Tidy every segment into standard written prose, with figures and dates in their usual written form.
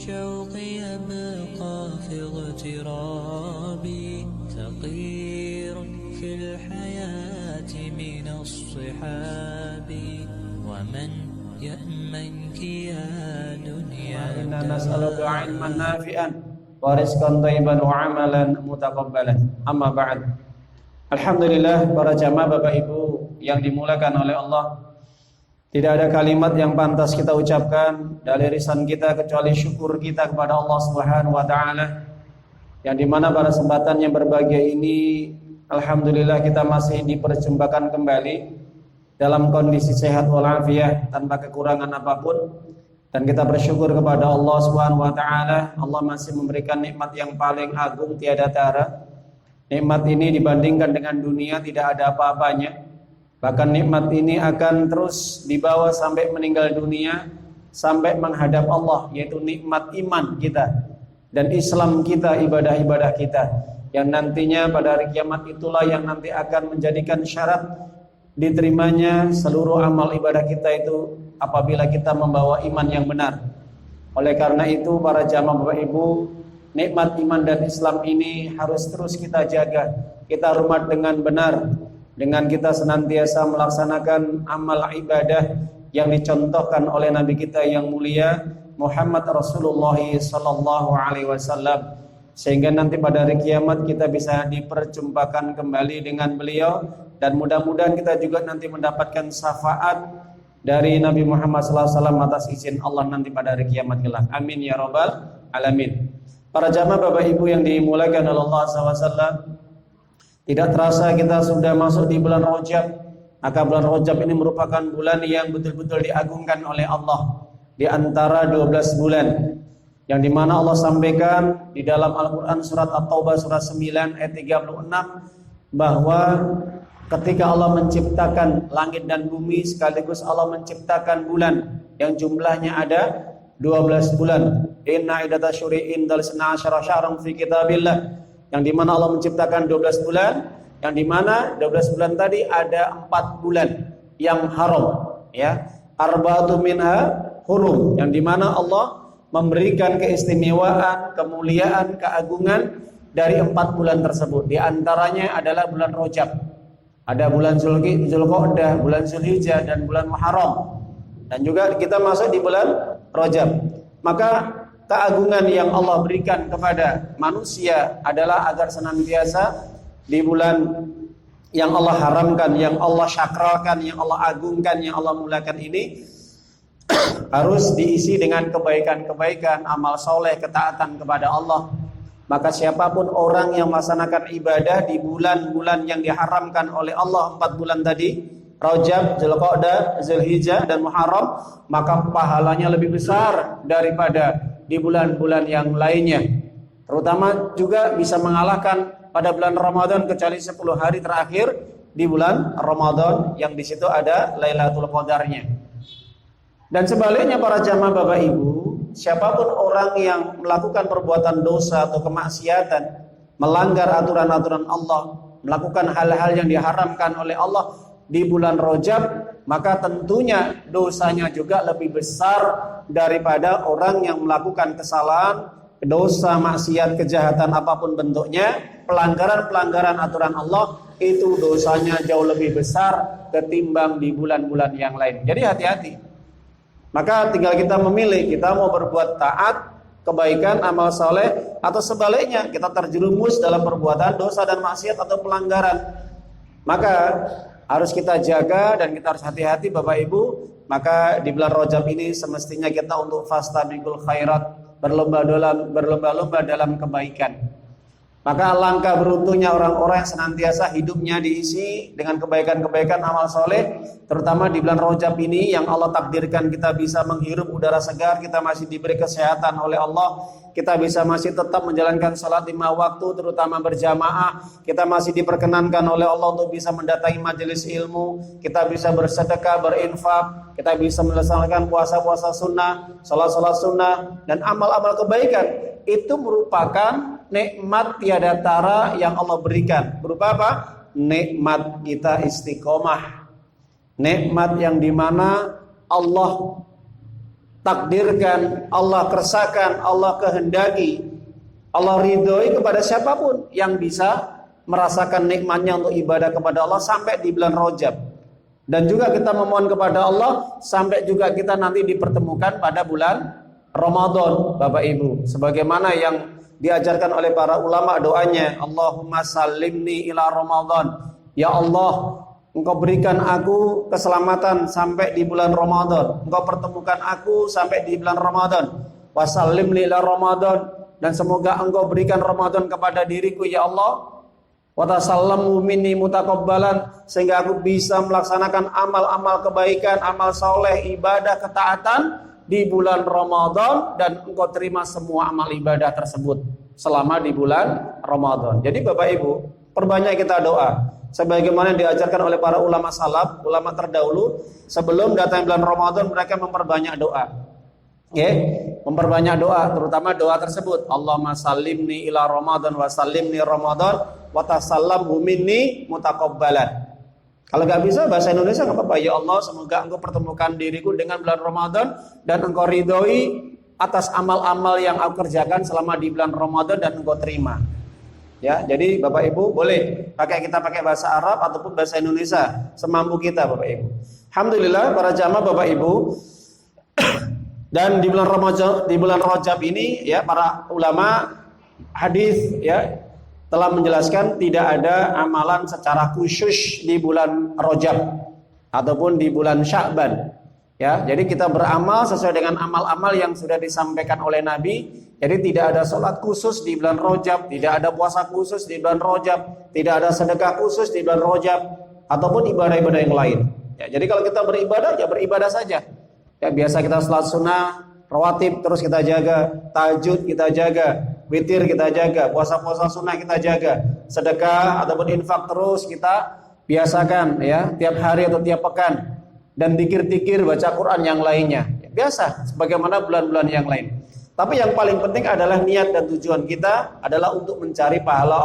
الشوق يبقى في اغترابي ثقير في الحياة من الصحاب ومن يأمنك يا دنيا إنا نسألك علما نافعا ورزقا طيبا وعملا متقبلا أما بعد. Alhamdulillah, para jamaah Bapak Ibu yang dimuliakan oleh Allah, tidak ada kalimat yang pantas kita ucapkan dari lisan kita kecuali syukur kita kepada Allah Subhanahu wa taala. Yang dimana pada kesempatan yang berbahagia ini, alhamdulillah kita masih diperjumpakan kembali dalam kondisi sehat walafiat tanpa kekurangan apapun, dan kita bersyukur kepada Allah Subhanahu wa taala. Allah masih memberikan nikmat yang paling agung tiada tara. Nikmat ini dibandingkan dengan dunia tidak ada apa-apanya. Bahkan nikmat ini akan terus dibawa sampai meninggal dunia, sampai menghadap Allah, yaitu nikmat iman kita dan Islam kita, ibadah-ibadah kita, yang nantinya pada hari kiamat itulah yang nanti akan menjadikan syarat diterimanya seluruh amal ibadah kita itu apabila kita membawa iman yang benar. Oleh karena itu, para jamaah Bapak Ibu, nikmat iman dan Islam ini harus terus kita jaga, kita hormat dengan benar, dengan kita senantiasa melaksanakan amal ibadah yang dicontohkan oleh Nabi kita yang mulia Muhammad Rasulullah sallallahu alaihi wasallam, sehingga nanti pada hari kiamat kita bisa diperjumpakan kembali dengan beliau, dan mudah-mudahan kita juga nanti mendapatkan syafaat dari Nabi Muhammad sallallahu alaihi wasallam atas izin Allah nanti pada hari kiamat kelak. Amin ya rabbal alamin. Para jamaah Bapak Ibu yang dimuliakan oleh Allah SAW, tidak terasa kita sudah masuk di bulan Rajab. Maka bulan Rajab ini merupakan bulan yang betul-betul diagungkan oleh Allah di antara 12 bulan, yang dimana Allah sampaikan di dalam Al-Quran surat At-Taubah surat 9 ayat 36 bahwa ketika Allah menciptakan langit dan bumi, sekaligus Allah menciptakan bulan yang jumlahnya ada 12 bulan. Inna idata syuri'in dalisna asyara syahran fi kitabillah, yang dimana Allah menciptakan 12 bulan, yang dimana 12 bulan tadi ada 4 bulan yang haram, ya. Arba'atu minha hurum, yang dimana Allah memberikan keistimewaan, kemuliaan, keagungan dari 4 bulan tersebut. Di antaranya adalah bulan Rajab. Ada bulan Zulqa'dah, bulan Zulhijjah, dan bulan Muharram. Dan juga kita masuk di bulan Rajab. Maka keagungan yang Allah berikan kepada manusia adalah agar senantiasa di bulan yang Allah haramkan, yang Allah syakralkan, yang Allah agungkan, yang Allah muliakan ini harus diisi dengan kebaikan-kebaikan, amal soleh, ketaatan kepada Allah. Maka siapapun orang yang melaksanakan ibadah di bulan-bulan yang diharamkan oleh Allah, 4 bulan tadi, Rajab, Zulqa'dah, Zulhijjah, dan Muharram, maka pahalanya lebih besar daripada di bulan-bulan yang lainnya. Terutama juga bisa mengalahkan pada bulan Ramadan, kecuali 10 hari terakhir di bulan Ramadan yang di situ ada Lailatul Qadarnya. Dan sebaliknya para jamaah Bapak Ibu, siapapun orang yang melakukan perbuatan dosa atau kemaksiatan, melanggar aturan-aturan Allah, melakukan hal-hal yang diharamkan oleh Allah di bulan Rajab, maka tentunya dosanya juga lebih besar daripada orang yang melakukan kesalahan, dosa, maksiat, kejahatan apapun bentuknya, pelanggaran-pelanggaran aturan Allah, itu dosanya jauh lebih besar ketimbang di bulan-bulan yang lain. Jadi hati-hati. Maka tinggal kita memilih, kita mau berbuat taat, kebaikan, amal soleh, atau sebaliknya kita terjerumus dalam perbuatan dosa dan maksiat atau pelanggaran. Maka harus kita jaga dan kita harus hati-hati Bapak Ibu. Maka di bulan Rajab ini semestinya kita untuk fastabiqul khairat, berlomba-lomba dalam kebaikan. Maka alangkah beruntungnya orang-orang yang senantiasa hidupnya diisi dengan kebaikan-kebaikan amal soleh, terutama di bulan Rajab ini yang Allah takdirkan kita bisa menghirup udara segar, kita masih diberi kesehatan oleh Allah, kita bisa masih tetap menjalankan salat 5 waktu terutama berjamaah, kita masih diperkenankan oleh Allah untuk bisa mendatangi majelis ilmu, kita bisa bersedekah, berinfak, kita bisa melaksanakan puasa-puasa sunnah, salat-salat sunnah, dan amal-amal kebaikan. Itu merupakan nikmat tiada tara yang Allah berikan. Berupa apa? Nikmat kita istiqomah. Nikmat yang dimana Allah takdirkan, Allah kersakakan, Allah kehendaki, Allah ridhoi kepada siapapun yang bisa merasakan nikmatnya untuk ibadah kepada Allah sampai di bulan Rajab. Dan juga kita memohon kepada Allah sampai juga kita nanti dipertemukan pada bulan Ramadan, Bapak Ibu. Sebagaimana yang diajarkan oleh para ulama doanya, Allahumma salimni ila Ramadan. Ya Allah, Engkau berikan aku keselamatan sampai di bulan Ramadan. Engkau pertemukan aku sampai di bulan Ramadan. Wasallimni ila Ramadan, dan semoga Engkau berikan Ramadan kepada diriku ya Allah. Wa tasallamu minni mutaqabbalan, sehingga aku bisa melaksanakan amal-amal kebaikan, amal soleh, ibadah, ketaatan di bulan Ramadan, dan Engkau terima semua amal ibadah tersebut selama di bulan Ramadan. Jadi Bapak Ibu, perbanyak kita doa. Sebagaimana diajarkan oleh para ulama salaf, ulama terdahulu, sebelum datang bulan Ramadan mereka memperbanyak doa. Memperbanyak doa, terutama doa tersebut, Allahumma salimni ila Ramadan wa salimni Ramadan wa tasallamhu minni mutaqabbalan. Kalau nggak bisa bahasa Indonesia nggak apa-apa. Ya Allah, semoga Engkau pertemukan diriku dengan bulan Ramadan dan Engkau ridhoi atas amal-amal yang aku kerjakan selama di bulan Ramadan dan Engkau terima. Ya, jadi Bapak Ibu boleh kita pakai bahasa Arab ataupun bahasa Indonesia semampu kita, Bapak Ibu. Alhamdulillah para jamaah Bapak Ibu. Dan di bulan Rajab ini ya, para ulama hadis ya telah menjelaskan tidak ada amalan secara khusus di bulan Rajab ataupun di bulan Sya'ban. Ya, jadi kita beramal sesuai dengan amal-amal yang sudah disampaikan oleh Nabi. Jadi tidak ada sholat khusus di bulan Rajab, tidak ada puasa khusus di bulan Rajab, tidak ada sedekah khusus di bulan Rajab, ataupun ibadah-ibadah yang lain. Ya, jadi kalau kita beribadah, ya beribadah saja. Ya, biasa kita sholat sunnah, rawatib terus kita jaga, tahajud kita jaga, witir kita jaga, puasa-puasa sunnah kita jaga, sedekah ataupun infak terus kita biasakan ya, tiap hari atau tiap pekan. Dan dikir-dikir baca Quran yang lainnya. Ya, biasa, sebagaimana bulan-bulan yang lain. Tapi yang paling penting adalah niat dan tujuan kita adalah untuk mencari pahala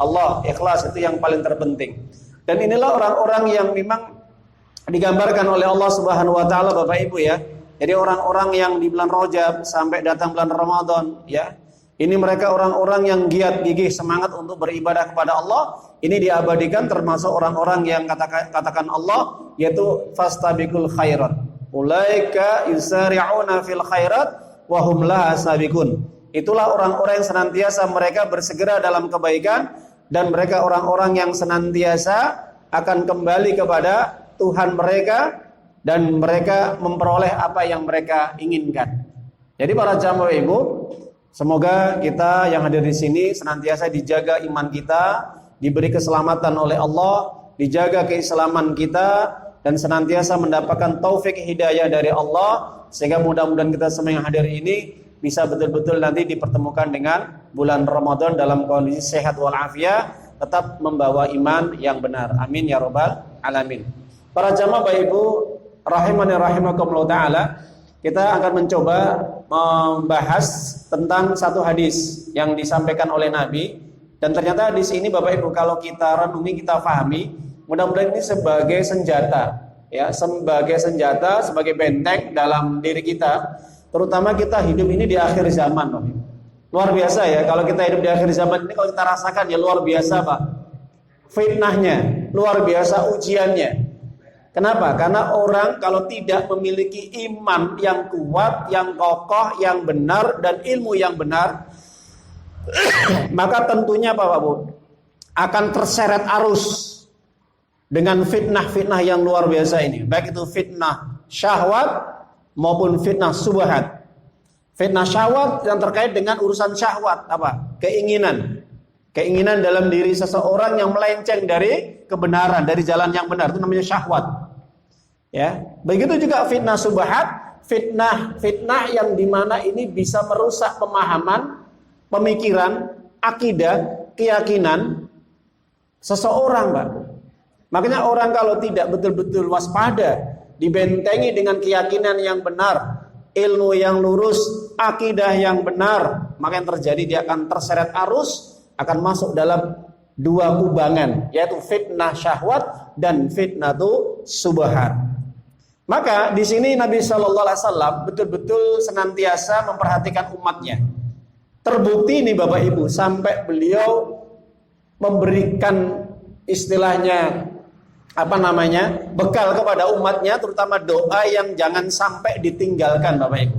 Allah. Ikhlas itu yang paling terpenting. Dan inilah orang-orang yang memang digambarkan oleh Allah Subhanahu wa taala, Bapak Ibu ya. Jadi orang-orang yang di bulan Rajab sampai datang bulan Ramadan ya. Ini mereka orang-orang yang giat, gigih, semangat untuk beribadah kepada Allah. Ini diabadikan termasuk orang-orang yang katakan Allah, yaitu fastabiqul khairat. Ulaika yusari'una fil khairat wa hum laha sabiqun. Itulah orang-orang yang senantiasa mereka bersegera dalam kebaikan, dan mereka orang-orang yang senantiasa akan kembali kepada Tuhan mereka, dan mereka memperoleh apa yang mereka inginkan. Jadi para jamaah Ibu, semoga kita yang hadir di sini senantiasa dijaga iman kita, diberi keselamatan oleh Allah, dijaga keislaman kita, dan senantiasa mendapatkan taufik hidayah dari Allah, sehingga mudah-mudahan kita semua yang hadir ini bisa betul-betul nanti dipertemukan dengan bulan Ramadan dalam kondisi sehat walafiat, tetap membawa iman yang benar. Amin ya rabbal alamin. Para jamaah Bapak Ibu rahimani rahimakumullah taala, kita akan mencoba membahas tentang satu hadis yang disampaikan oleh Nabi, dan ternyata hadis ini Bapak Ibu kalau kita renungi, kita pahami, mudah-mudahan ini sebagai senjata ya, sebagai benteng dalam diri kita, terutama kita hidup ini di akhir zaman, Bapak Ibu. Luar biasa ya, kalau kita hidup di akhir zaman ini, kalau kita rasakan ya luar biasa Pak. Fitnahnya, luar biasa ujiannya. Kenapa? Karena orang kalau tidak memiliki iman yang kuat, yang kokoh, yang benar, dan ilmu yang benar, maka tentunya Bapak Bu akan terseret arus dengan fitnah-fitnah yang luar biasa ini. Baik itu fitnah syahwat maupun fitnah subhat. Fitnah syahwat yang terkait dengan urusan syahwat, apa? Keinginan dalam diri seseorang yang melenceng dari kebenaran, dari jalan yang benar, itu namanya syahwat. Ya, begitu juga fitnah subhat, fitnah yang dimana ini bisa merusak pemahaman, pemikiran, akidah, keyakinan seseorang, Pak. Makanya orang kalau tidak betul-betul waspada, dibentengi dengan keyakinan yang benar, ilmu yang lurus, akidah yang benar, maka yang terjadi dia akan terseret arus, akan masuk dalam dua kubangan, yaitu fitnah syahwat dan fitnah subhat. Maka di sini Nabi Shallallahu Alaihi Wasallam betul-betul senantiasa memperhatikan umatnya. Terbukti ini Bapak Ibu sampai beliau memberikan istilahnya bekal kepada umatnya, terutama doa yang jangan sampai ditinggalkan Bapak Ibu.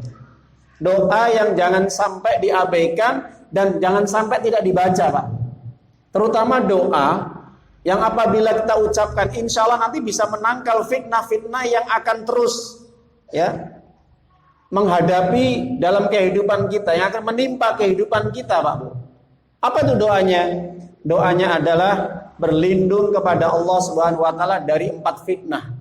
Doa yang jangan sampai diabaikan dan jangan sampai tidak dibaca Pak. Terutama doa yang apabila kita ucapkan insya Allah nanti bisa menangkal fitnah-fitnah yang akan terus menghadapi dalam kehidupan kita, yang akan menimpa kehidupan kita Pak Bu. Apa itu doanya? Doanya adalah berlindung kepada Allah Subhanahu wa taala dari 4 fitnah.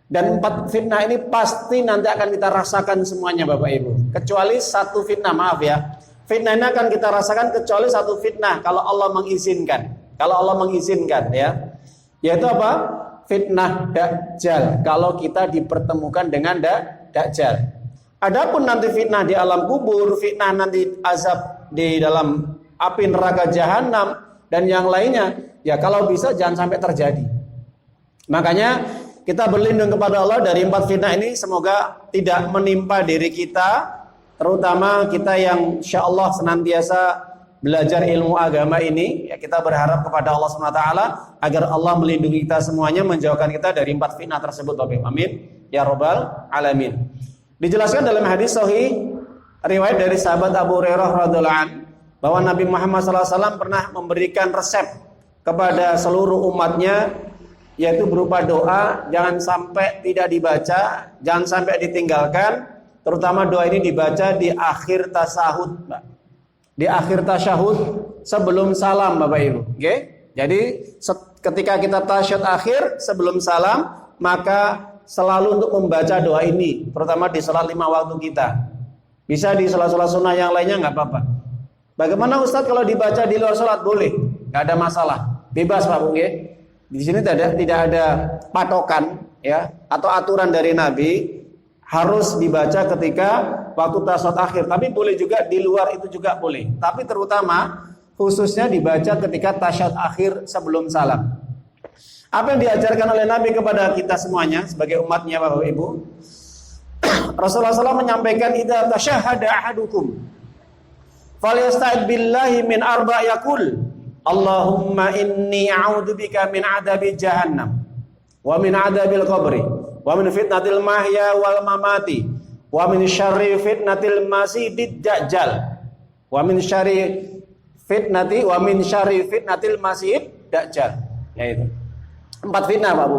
Dan 4 fitnah ini pasti nanti akan kita rasakan semuanya Bapak Ibu. Kecuali 1 fitnah, maaf ya. Fitnah ini akan kita rasakan kecuali 1 fitnah kalau Allah mengizinkan. Kalau Allah mengizinkan ya. Yaitu apa? Fitnah Dajjal. Kalau kita dipertemukan dengan Dajjal. Adapun nanti fitnah di alam kubur, fitnah nanti azab di dalam api neraka jahanam dan yang lainnya, ya kalau bisa jangan sampai terjadi. Makanya kita berlindung kepada Allah dari 4 fitnah ini, semoga tidak menimpa diri kita, terutama kita yang insyaallah senantiasa belajar ilmu agama ini. Ya, kita berharap kepada Allah SWT agar Allah melindungi kita semuanya, menjauhkan kita dari 4 fitnah tersebut. Amin ya rabbal alamin. Dijelaskan dalam hadis sahih riwayat dari sahabat Abu Hurairah radhiyallahu anhu bahwa Nabi Muhammad SAW pernah memberikan resep kepada seluruh umatnya, yaitu berupa doa, jangan sampai tidak dibaca, jangan sampai ditinggalkan, terutama doa ini dibaca di akhir tasahud, Pak. Di akhir tasyahud sebelum salam Bapak Ibu. Okay? Jadi ketika kita tasyahud akhir sebelum salam, maka selalu untuk membaca doa ini, terutama di salat 5 waktu kita. Bisa di salat-salat sunnah yang lainnya nggak apa-apa. Bagaimana Ustadz kalau dibaca di luar salat? Boleh, nggak ada masalah, bebas Pak Bu. Okay? Di sini tidak ada patokan ya atau aturan dari Nabi harus dibaca ketika waktu tasyahud akhir, tapi boleh juga di luar itu juga boleh. Tapi terutama khususnya dibaca ketika tasyahud akhir sebelum salam. Apa yang diajarkan oleh Nabi kepada kita semuanya sebagai umatnya Bapak Ibu? Rasulullah SAW menyampaikan idza tasyahhada ahadukum falyasta'id billahi min arba' yaqul Allahumma inni a'udzubika min adabi jahannam wa min adabil qabri wa min fitnatil mahya wal mamati wa min syarri fitnatil masiihid dajjal wa min syarri fitnatil masiihid dajjal. Yaitu 4 fitnah Pak Bu.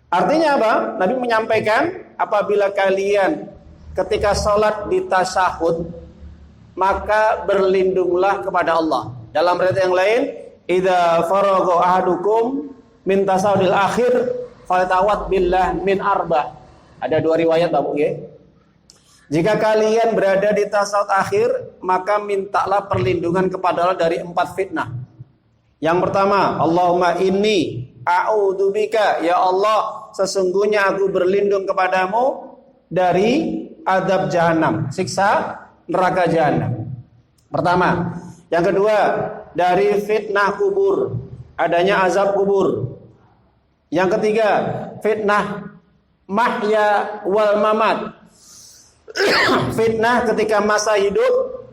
Artinya apa? Nabi menyampaikan apabila kalian ketika sholat di tasyahud maka berlindunglah kepada Allah. Dalam riwayat yang lain, idza faragha ahadukum min tasawudil akhir falyatawad billah min arba. Ada 2 riwayat Bapak Bu ya. Jika kalian berada di tasawuf akhir, maka mintalah perlindungan kepada Allah dari 4 fitnah. Yang pertama, Allahumma inni a'udzubika, ya Allah, sesungguhnya aku berlindung kepadamu dari azab jahanam, siksa neraka jahanam. Pertama. Yang kedua, dari fitnah kubur, adanya azab kubur. Yang ketiga, fitnah mahya wal mamat. Fitnah ketika masa hidup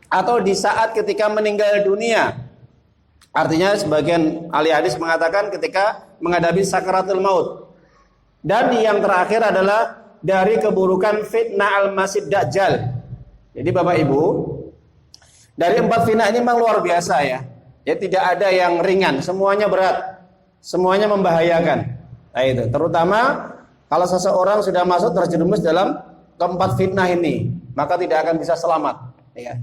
atau di saat ketika meninggal dunia. Artinya sebagian ahli hadis mengatakan ketika menghadapi sakaratul maut. Dan yang terakhir adalah dari keburukan fitnah al-masih dajjal. Jadi Bapak Ibu, dari 4 fitnah ini memang luar biasa ya. Ya tidak ada yang ringan, semuanya berat, semuanya membahayakan. Nah itu, terutama kalau seseorang sudah masuk terjerumus dalam keempat fitnah ini, maka tidak akan bisa selamat. Ya.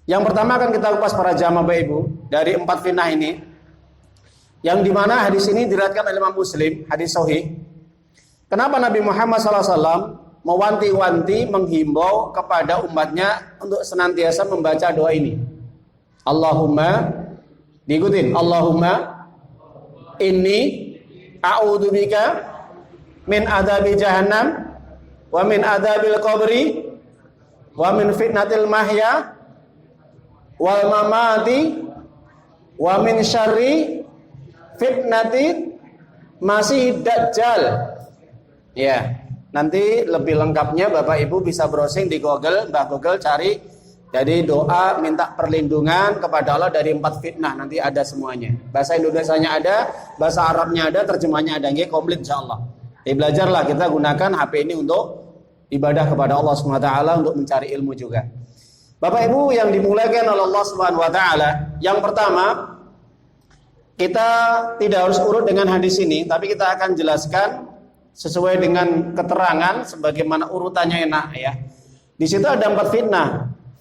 Yang pertama akan kita kupas para jamaah Bapak Ibu dari 4 fitnah ini, yang dimana hadis ini diriwayatkan oleh Imam Muslim, hadis sahih. Kenapa Nabi Muhammad SAW mewanti-wanti, menghimbau kepada umatnya untuk senantiasa membaca doa ini? Allahumma, diikutin, Allahumma inni a'udzubika min adabi jahannam wa min adabil qabri wa min fitnatil mahya wal mamati wa min syarri fitnatil masih dajjal. Ya. Nanti lebih lengkapnya Bapak Ibu bisa browsing di Google, Mbah Google cari. Jadi doa minta perlindungan kepada Allah dari 4 fitnah, nanti ada semuanya. Bahasa Indonesianya ada, bahasa Arabnya ada, terjemahnya ada, nggih komplit insyaallah. Jadi belajarlah, kita gunakan HP ini untuk ibadah kepada Allah Subhanahu wa taala, untuk mencari ilmu juga. Bapak Ibu yang dimuliakan oleh Allah Subhanahu wa taala, yang pertama kita tidak harus urut dengan hadis ini, tapi kita akan jelaskan sesuai dengan keterangan sebagaimana urutannya enak ya. Di situ ada 4 fitnah.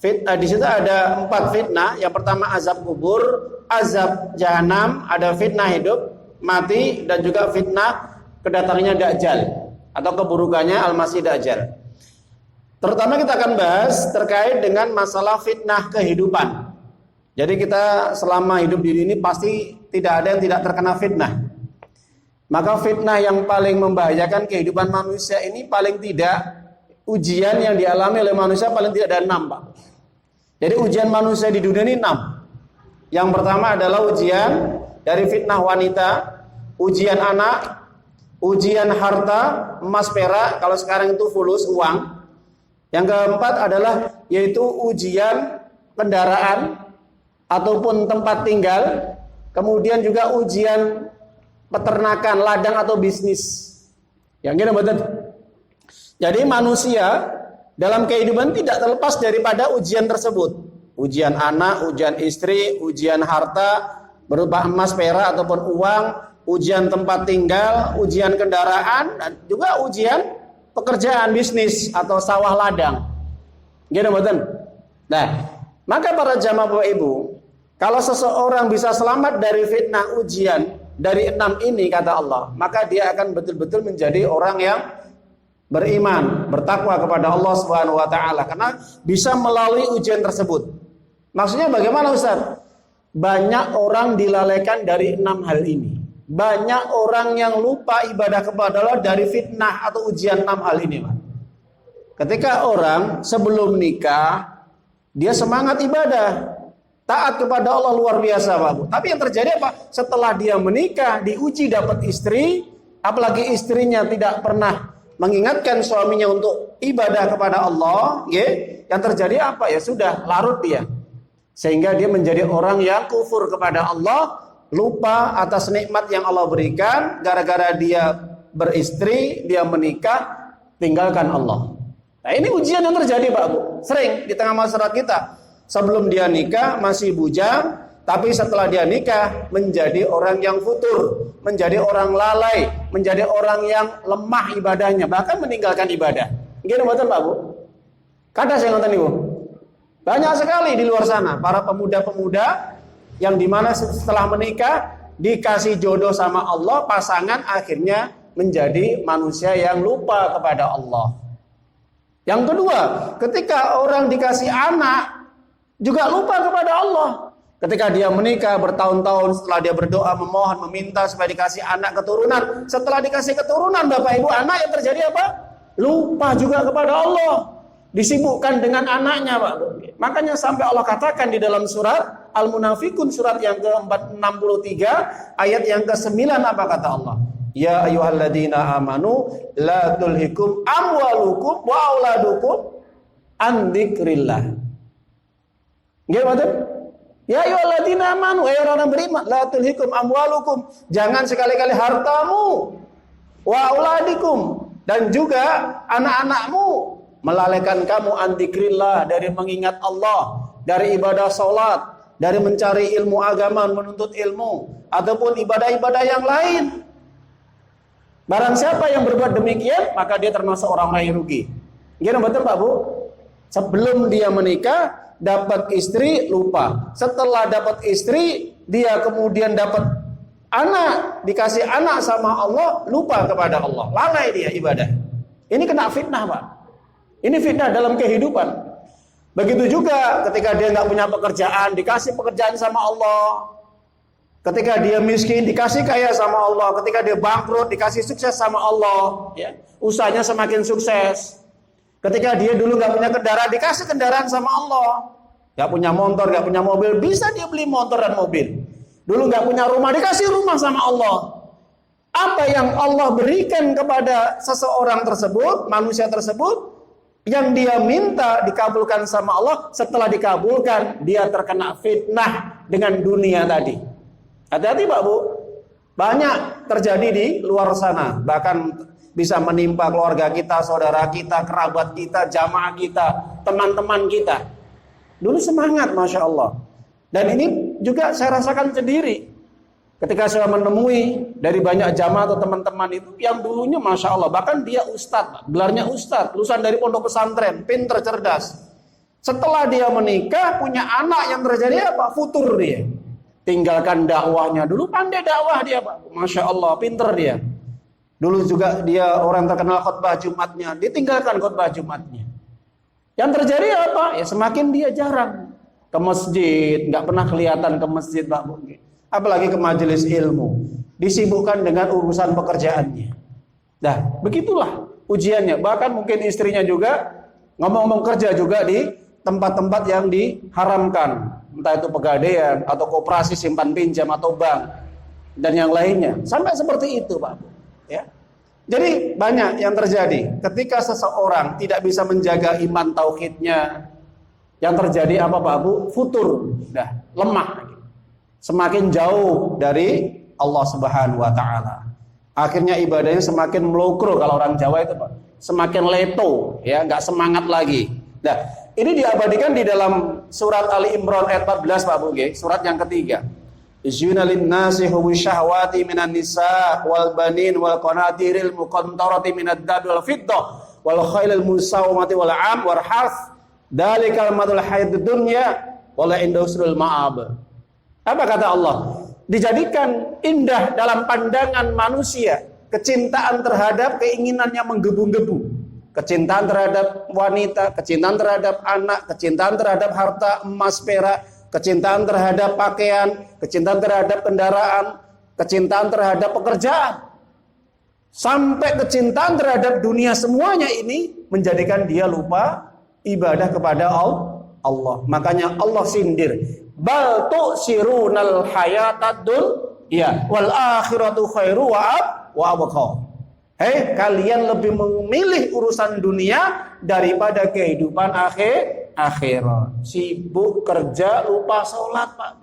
Di situ ada 4 fitnah. Yang pertama azab kubur, azab jahanam, ada fitnah hidup mati, dan juga fitnah kedatangannya Dajjal atau keburukannya Al-Masih Dajjal. Terutama kita akan bahas terkait dengan masalah fitnah kehidupan. Jadi kita selama hidup di dunia pasti tidak ada yang tidak terkena fitnah. Maka fitnah yang paling membahayakan kehidupan manusia ini paling tidak ujian yang dialami oleh manusia paling tidak ada 6, Pak. Jadi ujian manusia di dunia ini 6. Yang pertama adalah ujian dari fitnah wanita, ujian anak, ujian harta, emas perak, kalau sekarang itu fulus uang. Yang keempat adalah yaitu ujian kendaraan ataupun tempat tinggal, kemudian juga ujian peternakan, ladang atau bisnis. Yang ini betul. Jadi manusia dalam kehidupan tidak terlepas daripada ujian tersebut. Ujian anak, ujian istri, ujian harta berupa emas, perak ataupun uang, ujian tempat tinggal, ujian kendaraan, dan juga ujian pekerjaan bisnis atau sawah ladang. Gitu betul. Nah, maka para jamaah Bapak Ibu, kalau seseorang bisa selamat dari fitnah ujian dari 6 ini kata Allah, maka dia akan betul-betul menjadi orang yang beriman, bertakwa kepada Allah Subhanahu wa taala karena bisa melalui ujian tersebut. Maksudnya bagaimana Ustaz? Banyak orang dilalaikan dari 6 hal ini. Banyak orang yang lupa ibadah kepada Allah dari fitnah atau ujian 6 hal ini, Pak. Ketika orang sebelum nikah dia semangat ibadah, taat kepada Allah luar biasa, Pak. Tapi yang terjadi apa? Setelah dia menikah, diuji dapat istri, apalagi istrinya tidak pernah mengingatkan suaminya untuk ibadah kepada Allah, ya, yang terjadi apa? Ya sudah, larut dia. Sehingga dia menjadi orang yang kufur kepada Allah, lupa atas nikmat yang Allah berikan, gara-gara dia beristri, dia menikah, tinggalkan Allah. Nah, ini ujian yang terjadi, Pak Bu. Sering di tengah masyarakat kita. Sebelum dia nikah masih bujang, tapi setelah dia nikah menjadi orang yang futur, menjadi orang lalai, menjadi orang yang lemah ibadahnya, bahkan meninggalkan ibadah. Gini betul Pak Bu? Kata saya nonton Ibu. Banyak sekali di luar sana para pemuda-pemuda yang dimana setelah menikah dikasih jodoh sama Allah, pasangan akhirnya menjadi manusia yang lupa kepada Allah. Yang kedua, ketika orang dikasih anak juga lupa kepada Allah. Ketika dia menikah bertahun-tahun, setelah dia berdoa, memohon, meminta supaya dikasih anak keturunan. Setelah dikasih keturunan, Bapak Ibu, anak yang terjadi apa? Lupa juga kepada Allah. Disibukkan dengan anaknya, Pak. Makanya sampai Allah katakan di dalam surat Al-Munafikun, surat yang ke-63, ayat yang ke-9, apa kata Allah? Ya ayyuhalladzina amanu la tulhikum amwalukum wa auladukum an dzikrillah. Nggih, betul? Ya ayyuhalladzina amanu, orang beriman, la tulhikum amwalukum, jangan sekali-kali hartamu, wa auladikum, dan juga anak-anakmu melalaikan kamu an dzikrillah, dari mengingat Allah, dari ibadah salat, dari mencari ilmu agama, menuntut ilmu, ataupun ibadah-ibadah yang lain. Barang siapa yang berbuat demikian, maka dia termasuk orang-orang yang rugi. Gimana betul Pak Bu? Sebelum dia menikah dapat istri lupa. Setelah dapat istri, dia kemudian dapat anak, dikasih anak sama Allah, lupa kepada Allah. Lalai dia ibadah. Ini kena fitnah, Pak. Ini fitnah dalam kehidupan. Begitu juga ketika dia nggak punya pekerjaan, dikasih pekerjaan sama Allah. Ketika dia miskin, dikasih kaya sama Allah. Ketika dia bangkrut, dikasih sukses sama Allah. Ya. Usahanya semakin sukses. Ketika dia dulu nggak punya kendaraan, dikasih kendaraan sama Allah. Nggak punya motor, nggak punya mobil, bisa dia beli motor dan mobil. Dulu nggak punya rumah, dikasih rumah sama Allah. Apa yang Allah berikan kepada seseorang tersebut, manusia tersebut, yang dia minta dikabulkan sama Allah, setelah dikabulkan dia terkena fitnah dengan dunia tadi. Hati-hati Pak Bu, banyak terjadi di luar sana, bahkan bisa menimpa keluarga kita, saudara kita, kerabat kita, jamaah kita, teman-teman kita. Dulu semangat, Masya Allah. Dan ini juga saya rasakan sendiri ketika saya menemui dari banyak jamaah atau teman-teman itu yang dulunya Masya Allah, bahkan dia ustadz, gelarnya ustadz, lulusan dari pondok pesantren, pinter, cerdas. Setelah dia menikah, punya anak, yang terjadi apa? Futur dia. Tinggalkan dakwahnya. Dulu pandai dakwah dia Pak, Masya Allah, pinter dia. Dulu juga dia orang terkenal khutbah Jumatnya, ditinggalkan khutbah Jumatnya. Yang terjadi apa? Ya semakin dia jarang ke masjid, nggak pernah kelihatan ke masjid Pak Bu. Apalagi ke majelis ilmu, disibukkan dengan urusan pekerjaannya. Nah, begitulah ujiannya. Bahkan mungkin istrinya juga ngomong-ngomong kerja juga di tempat-tempat yang diharamkan, entah itu pegadaian atau koperasi simpan pinjam atau bank dan yang lainnya. Sampai seperti itu, Pak. Ya. Jadi banyak yang terjadi ketika seseorang tidak bisa menjaga iman tauhidnya. Yang terjadi apa, Pak Bu? Futur, lemah. Semakin jauh dari Allah Subhanahu wa taala. Akhirnya ibadahnya semakin melokro, kalau orang Jawa itu Pak. Semakin leto, ya, enggak semangat lagi. Nah, ini diabadikan di dalam surat Ali Imran ayat 14 Pak Bu, surat yang ketiga. Izyuna lin-nasi hubbu syahwati minan nisa wal banin wal qanatiril muqantarati minad dzahab wal fiddah wal khailil musawwamati wal 'am wal harth dalikal madul hayatud dunya wala indusrul ma'ab. Apa kata Allah? Dijadikan indah dalam pandangan manusia kecintaan terhadap keinginannya menggebu-gebu. Kecintaan terhadap wanita, kecintaan terhadap anak, kecintaan terhadap harta, emas, perak, kecintaan terhadap pakaian, kecintaan terhadap kendaraan, kecintaan terhadap pekerjaan. Sampai kecintaan terhadap dunia, semuanya ini menjadikan dia lupa ibadah kepada Allah. Makanya Allah sindir. Bal tu'sirunal hayatad dunya wal akhiratu khairu wa abqa. Kalian lebih memilih urusan dunia daripada kehidupan akhirat. Sibuk kerja, lupa sholat, Pak.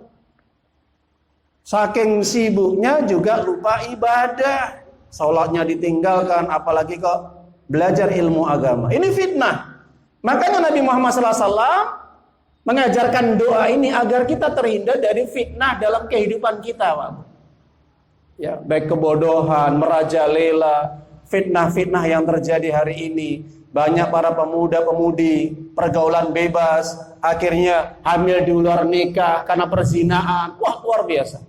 Saking sibuknya juga lupa ibadah. Sholatnya ditinggalkan, apalagi kok belajar ilmu agama. Ini fitnah. Makanya Nabi Muhammad SAW mengajarkan doa ini agar kita terhindar dari fitnah dalam kehidupan kita, Pak. Ya, baik kebodohan, merajalela, fitnah-fitnah yang terjadi hari ini. Banyak para pemuda-pemudi pergaulan bebas, akhirnya hamil di luar nikah karena perzinaan. Wah, luar biasa.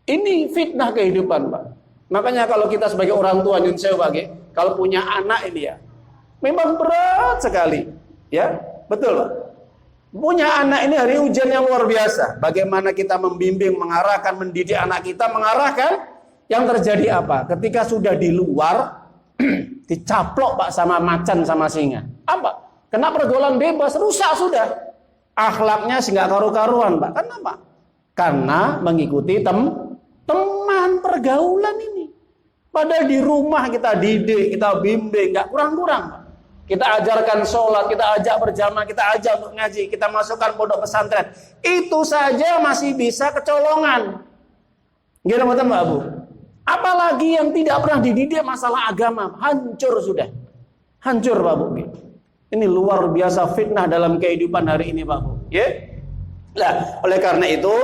Ini fitnah kehidupan, Pak. Makanya kalau kita sebagai orang tua, nyun sewu, Pak, kalau punya anak ini ya, memang berat sekali. Ya, betul, Pak. Punya anak ini hari ujian yang luar biasa. Bagaimana kita membimbing, mengarahkan, mendidik anak kita, mengarahkan. Yang terjadi apa? Ketika sudah di luar, dicaplok Pak sama macan sama singa. Apa? Kena pergaulan bebas, rusak sudah. Akhlaknya nggak karu-karuan, Pak. Kenapa? Karena mengikuti teman pergaulan ini. Padahal di rumah kita didik, kita bimbing, nggak kurang-kurang, Pak. Kita ajarkan sholat, kita ajak berjamaah, kita ajak untuk ngaji, kita masukkan pondok pesantren. Itu saja masih bisa kecolongan. Gimana betul Mbak Abu? Apalagi yang tidak pernah dididik masalah agama, hancur sudah. Hancur Pak Bu. Ini luar biasa fitnah dalam kehidupan hari ini Pak Bu. Ya? Nah, oleh karena itu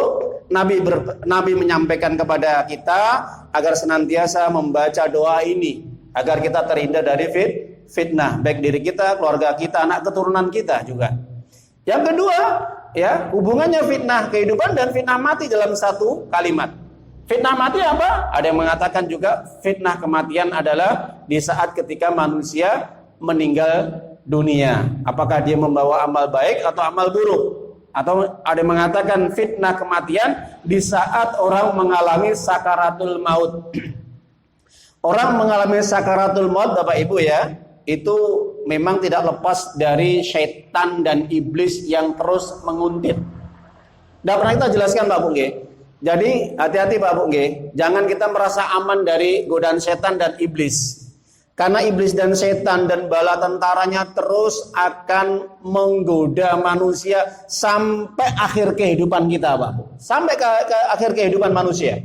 Nabi menyampaikan kepada kita agar senantiasa membaca doa ini agar kita terhindar dari fitnah, baik diri kita, keluarga kita, anak keturunan kita juga. Yang kedua, ya, hubungannya fitnah kehidupan dan fitnah mati dalam satu kalimat. Fitnah mati apa? Ada yang mengatakan juga fitnah kematian adalah di saat ketika manusia meninggal dunia. Apakah dia membawa amal baik atau amal buruk? Atau ada yang mengatakan fitnah kematian di saat orang mengalami sakaratul maut. Orang mengalami sakaratul maut, Bapak Ibu ya, itu memang tidak lepas dari syaitan dan iblis yang terus menguntit. Tidak pernah kita jelaskan Pak Bung, Jadi hati-hati Pak Bu nggih, jangan kita merasa aman dari godaan setan dan iblis. Karena iblis dan setan dan bala tentaranya terus akan menggoda manusia sampai akhir kehidupan kita Pak Bu. Sampai ke akhir kehidupan manusia.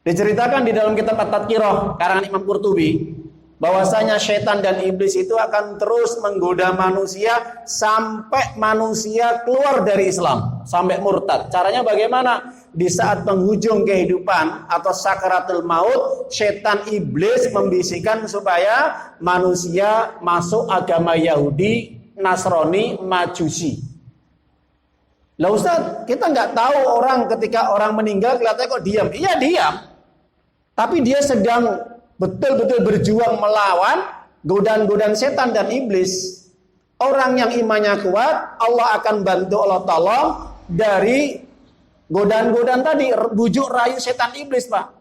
Diceritakan di dalam kitab At-Tadhkirah karangan Imam Qurtubi bahwasanya setan dan iblis itu akan terus menggoda manusia sampai manusia keluar dari Islam, sampai murtad. Caranya bagaimana? Di saat penghujung kehidupan atau sakaratul maut, setan iblis membisikkan supaya manusia masuk agama Yahudi, Nasrani, Majusi. Lah Ustaz, kita nggak tahu orang ketika orang meninggal kelihatannya kok diam. Iya diam, tapi dia sedang betul-betul berjuang melawan godaan-godaan setan dan iblis. Orang yang imannya kuat, Allah akan bantu, Allah tolong dari godaan-godaan tadi, bujuk rayu setan iblis Pak.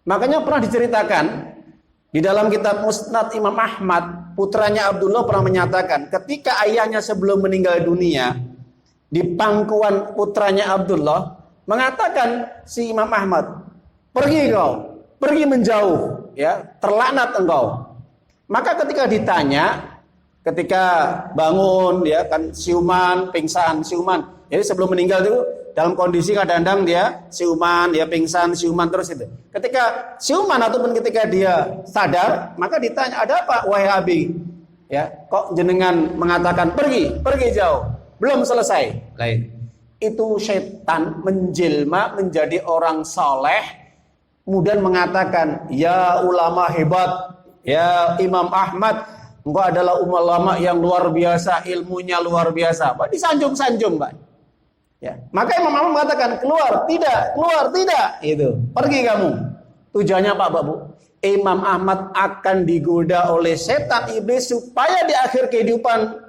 Makanya pernah diceritakan di dalam kitab Musnad Imam Ahmad, putranya Abdullah pernah menyatakan ketika ayahnya sebelum meninggal dunia, di pangkuan putranya Abdullah, mengatakan si Imam Ahmad, pergi kau, pergi menjauh, ya, terlaknat engkau. Maka ketika ditanya, ketika bangun, ya kan siuman, pingsan, siuman. Jadi sebelum meninggal itu dalam kondisi kadang-kadang dia siuman, dia pingsan, siuman terus itu. Ketika siuman ataupun ketika dia sadar, maka ditanya, ada apa wahai abi? Ya, kok jenengan mengatakan pergi, pergi jauh, belum selesai. Lain. Itu setan menjelma menjadi orang soleh, kemudian mengatakan, ya ulama hebat, ya Imam Ahmad, engkau adalah ulama yang luar biasa, ilmunya luar biasa. Pak, disanjung-sanjung Pak. Ya. Maka Imam Ahmad mengatakan, keluar, tidak, itu, pergi kamu. Tujuannya Pak Bu, Imam Ahmad akan digoda oleh setan iblis supaya di akhir kehidupan,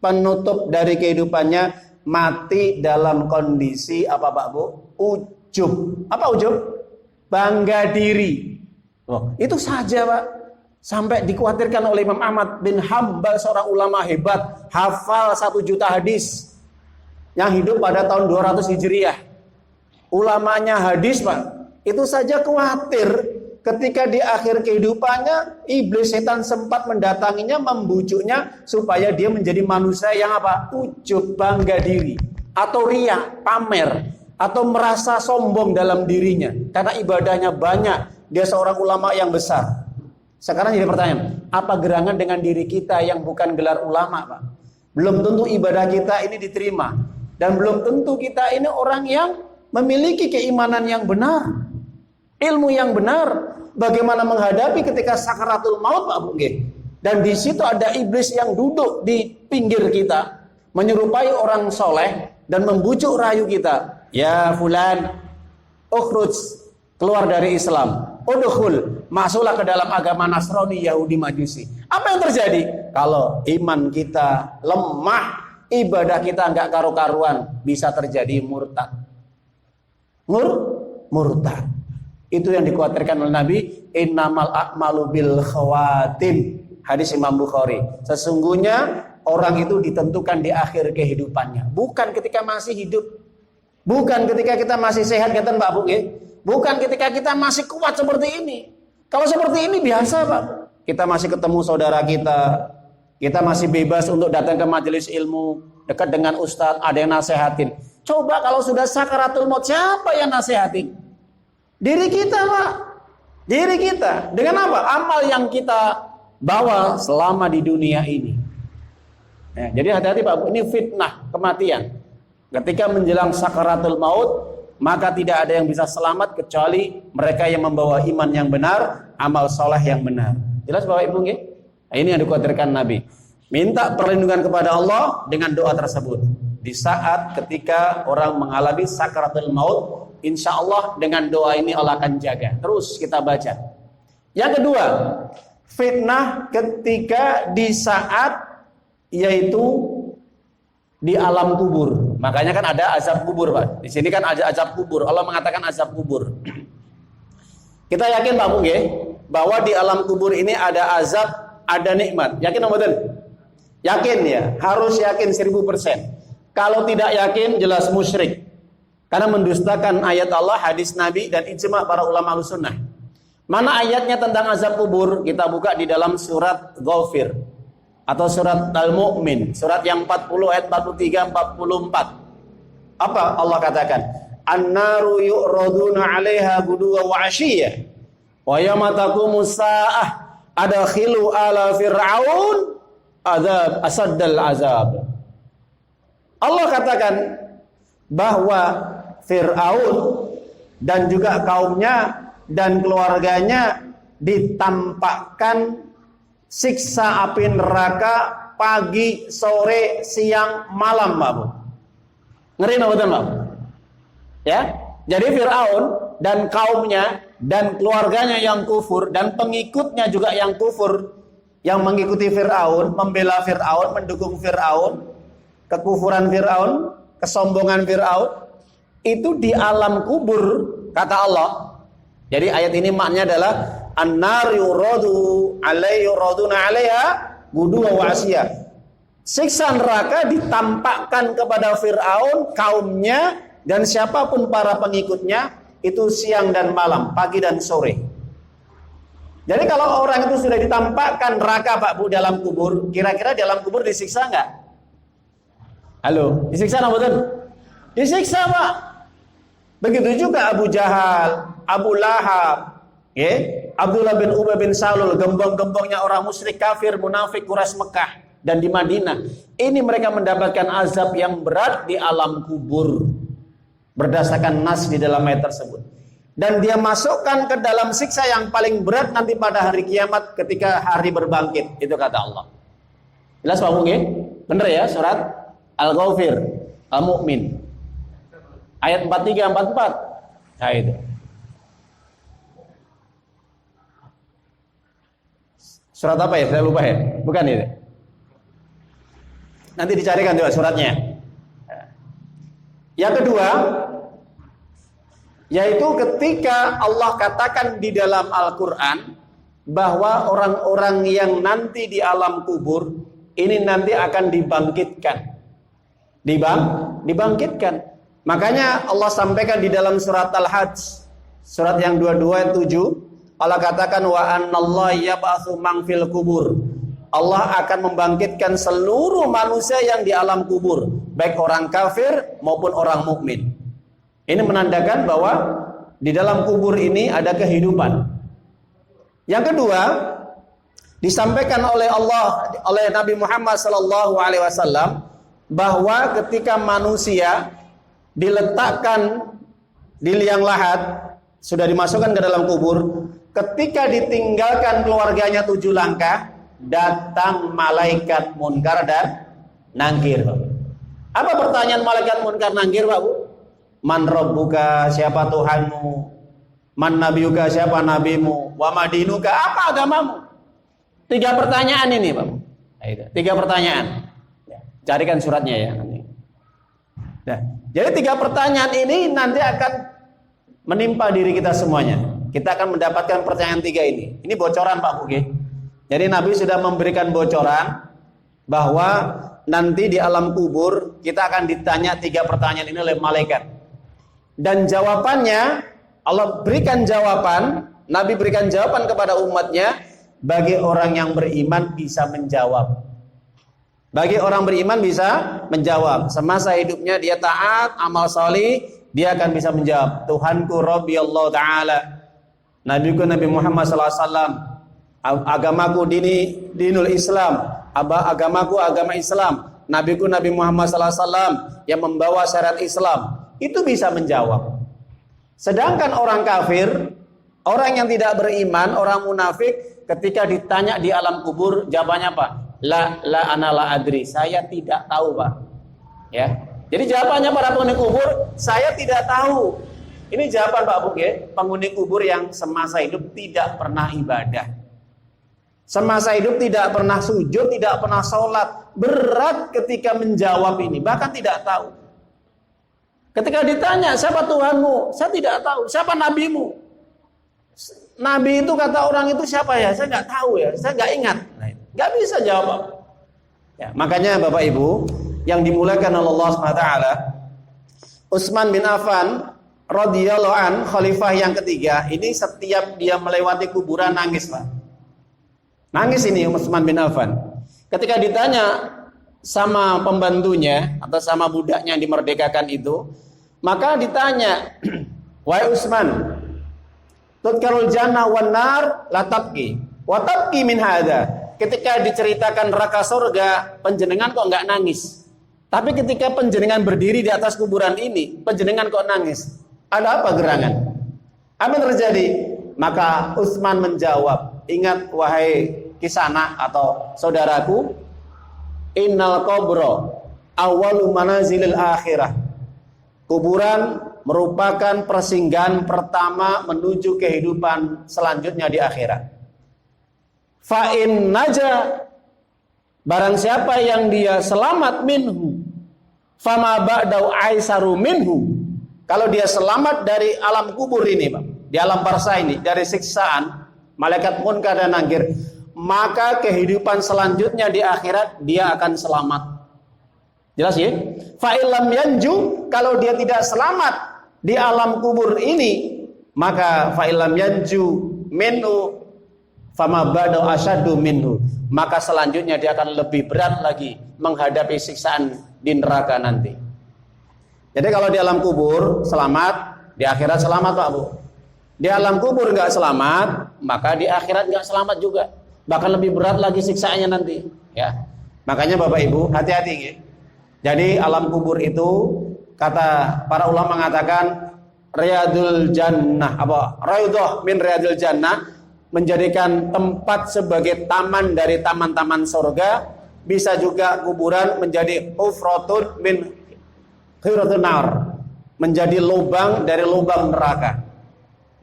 penutup dari kehidupannya, mati dalam kondisi apa Pak Bu? Ujub. Apa ujub? Bangga diri. Oh, itu saja Pak. Sampai dikhawatirkan oleh Imam Ahmad bin Hambal, seorang ulama hebat, hafal 1 juta hadis, yang hidup pada tahun 200 Hijriah. Ulamanya hadis Pak. Itu saja khawatir ketika di akhir kehidupannya iblis setan sempat mendatanginya, membujuknya supaya dia menjadi manusia yang apa? Ujub, bangga diri, atau riya, pamer, atau merasa sombong dalam dirinya karena ibadahnya banyak, dia seorang ulama yang besar. Sekarang jadi pertanyaan, apa gerangan dengan diri kita yang bukan gelar ulama Pak? Belum tentu ibadah kita ini diterima, dan belum tentu kita ini orang yang memiliki keimanan yang benar, ilmu yang benar, bagaimana menghadapi ketika sakaratul maut Pak Bu. Dan di situ ada iblis yang duduk di pinggir kita, menyerupai orang soleh dan membujuk rayu kita. Ya fulan, ukhruj, keluar dari Islam, udkhul, masuklah ke dalam agama Nasrani, Yahudi, Majusi. Apa yang terjadi? Kalau iman kita lemah, ibadah kita enggak karu-karuan, bisa terjadi murtad. Murtad. Itu yang dikhawatirkan oleh Nabi, innamal a'malu bil khawatim. Hadis Imam Bukhari. Sesungguhnya orang itu ditentukan di akhir kehidupannya, bukan ketika masih hidup. Bukan ketika kita masih sehat, kata Mbak Bu, bukan ketika kita masih kuat seperti ini. Kalau seperti ini biasa Pak, kita masih ketemu saudara kita masih bebas untuk datang ke majelis ilmu, dekat dengan ustadz, ada yang nasehatin. Coba kalau sudah sakaratul maut, siapa yang nasehatin? Diri kita Pak, diri kita. Dengan apa? Amal yang kita bawa selama di dunia ini. Ya, jadi hati-hati Pak, ini fitnah kematian. Ketika menjelang sakaratul maut, maka tidak ada yang bisa selamat kecuali mereka yang membawa iman yang benar, amal soleh yang benar. Jelas Bapak Ibu nggih? Nah, ini yang dikhawatirkan Nabi. Minta perlindungan kepada Allah dengan doa tersebut. Di saat ketika orang mengalami sakaratul maut, insya Allah dengan doa ini Allah akan jaga. Terus kita baca. Yang kedua, fitnah ketika di saat yaitu di alam kubur. Makanya kan ada azab kubur Pak. Di sini kan ada azab kubur. Allah mengatakan azab kubur. Kita yakin Pak Bu bahwa di alam kubur ini ada azab, ada nikmat. Yakin atau betul? Yakin ya. Harus yakin 1000%. Kalau tidak yakin jelas musyrik. Karena mendustakan ayat Allah, hadis Nabi, dan ijma para ulama Ahlussunnah. Mana ayatnya tentang azab kubur? Kita buka di dalam surat Ghafir atau surat Al-Mu'min, surat yang 40 ayat 43 44. Apa Allah katakan? An-naru yu'raduna 'alaiha guduwa wa 'ashiyya wa yawma taqumus saa'ah adkhilu ala fir'aun azab asaddal azab. Allah katakan bahwa Fir'aun dan juga kaumnya dan keluarganya ditampakkan siksa api neraka pagi, sore, siang, malam, Bapak. Ngeri nggak betul, Bapak? Ya, jadi Fir'aun dan kaumnya dan keluarganya yang kufur dan pengikutnya juga yang kufur, yang mengikuti Fir'aun, membela Fir'aun, mendukung Fir'aun, kekufuran Fir'aun, kesombongan Fir'aun, itu di alam kubur, kata Allah. Jadi ayat ini maknanya adalah an-nar yuraduna 'alaiha guduwa wa 'ashiyya. Siksa neraka ditampakkan kepada Fir'aun, kaumnya, dan siapapun para pengikutnya itu siang dan malam, pagi dan sore. Jadi kalau orang itu sudah ditampakkan neraka, Pak Bu, dalam kubur, kira-kira dalam kubur disiksa enggak? Halo, disiksa enggak betul? Disiksa, Pak. Begitu juga Abu Jahal, Abu Lahab, Abdullah bin Ubay bin Salul, gembong-gembongnya orang musyrik kafir munafik Quraisy Mekah dan di Madinah. Ini mereka mendapatkan azab yang berat di alam kubur berdasarkan nas di dalam ayat tersebut. Dan dia masukkan ke dalam siksa yang paling berat nanti pada hari kiamat ketika hari berbangkit. Itu kata Allah. Jelas Pak Mungkin? Benar ya, surat Al-Ghafir, Al-Mu'min. Ayat 43 44. Nah itu. Surat apa ya? Saya lupa ya. Bukan itu. Nanti dicarikan juga suratnya. Yang kedua, yaitu ketika Allah katakan di dalam Al-Quran bahwa orang-orang yang nanti di alam kubur ini nanti akan dibangkitkan. Dibangkitkan. Makanya Allah sampaikan di dalam surat Al-Hajj, surat yang 22 ayat 7, Allah katakan wa anallahu yab'atsu man fil kubur. Allah akan membangkitkan seluruh manusia yang di alam kubur, baik orang kafir maupun orang mukmin. Ini menandakan bahwa di dalam kubur ini ada kehidupan. Yang kedua, disampaikan oleh Allah, oleh Nabi Muhammad SAW, bahwa ketika manusia diletakkan di liang lahat, sudah dimasukkan ke dalam kubur, ketika ditinggalkan keluarganya 7 langkah, datang malaikat munkar dan nangkir. Apa pertanyaan malaikat munkar nangkir, Pak Bu? Man rabbuka, siapa Tuhanmu? Man nabiyuka, siapa nabimu? Wa madinuka, apa agamamu? 3 pertanyaan ini, Pak Bu. 3 pertanyaan. Carikan suratnya ya nanti. Nah, jadi 3 pertanyaan ini nanti akan menimpa diri kita semuanya. Kita akan mendapatkan pertanyaan 3 ini. Ini bocoran Pak Buki. Jadi Nabi sudah memberikan bocoran bahwa nanti di alam kubur kita akan ditanya 3 pertanyaan ini oleh malaikat. Dan jawabannya Allah berikan jawaban, Nabi berikan jawaban kepada umatnya bagi orang yang beriman bisa menjawab. Bagi orang beriman bisa menjawab. Semasa hidupnya dia taat, amal salih, dia akan bisa menjawab. Tuhanku Rabbi Allah Ta'ala, Nabiku Nabi Muhammad SAW, agamaku dinul Islam, agamaku agama Islam, Nabiku Nabi Muhammad SAW yang membawa syariat Islam. Itu bisa menjawab. Sedangkan orang kafir, orang yang tidak beriman, orang munafik, ketika ditanya di alam kubur, jawabannya apa? La ana la adri, saya tidak tahu, Pak. Ya. Jadi jawabannya para penghuni kubur, saya tidak tahu. Ini jawaban Pak Buk ya, penghuni kubur yang semasa hidup tidak pernah ibadah. Semasa hidup tidak pernah sujud, tidak pernah sholat. Berat ketika menjawab ini, bahkan tidak tahu. Ketika ditanya, siapa Tuhanmu? Saya tidak tahu. Siapa nabimu? Nabi itu kata orang itu siapa ya? Saya nggak tahu ya, saya nggak ingat. Nggak bisa jawab. Ya, makanya Bapak Ibu yang dimuliakan oleh Allah SWT, Utsman bin Affan radhiyallahu an, khalifah yang ketiga, ini setiap dia melewati kuburan nangis, Pak. Nangis ini Utsman bin Affan. Ketika ditanya sama pembantunya atau sama budaknya yang dimerdekakan itu, maka ditanya, "Wahai Utsman, tudkarul jannah wan nar la tabki wa tabki min hadza." Ketika diceritakan neraka surga, penjenengan kok enggak nangis? Tapi ketika penjenengan berdiri di atas kuburan ini, penjenengan kok nangis? Ada apa gerangan? Apa yang terjadi? Maka Utsman menjawab, "Ingat wahai Kisanak atau saudaraku, innal qabra awwalu manazilil akhirah." Kuburan merupakan persinggahan pertama menuju kehidupan selanjutnya di akhirat. Fa in naja, barang siapa yang dia selamat minhu, fama ba'dau aisaru minhu. Kalau dia selamat dari alam kubur ini, Pak, di alam barzah ini, dari siksaan malaikat munkar dan nakir, maka kehidupan selanjutnya di akhirat dia akan selamat. Jelas ya? Fa illam yanju, kalau dia tidak selamat di alam kubur ini, maka fa illam yanju minhu fama ba'dau asyaddu minhu, maka selanjutnya dia akan lebih berat lagi menghadapi siksaan di neraka nanti. Jadi kalau di alam kubur selamat, di akhirat selamat, Pak Bu. Di alam kubur nggak selamat, maka di akhirat nggak selamat juga. Bahkan lebih berat lagi siksaannya nanti. Ya, makanya Bapak Ibu hati-hati ya. Jadi alam kubur itu kata para ulama mengatakan riyadul jannah, apa? Raudhah min riyadil jannah, menjadikan tempat sebagai taman dari taman-taman surga. Bisa juga kuburan menjadi hufratun min hufratun nar, menjadi lubang dari lubang neraka.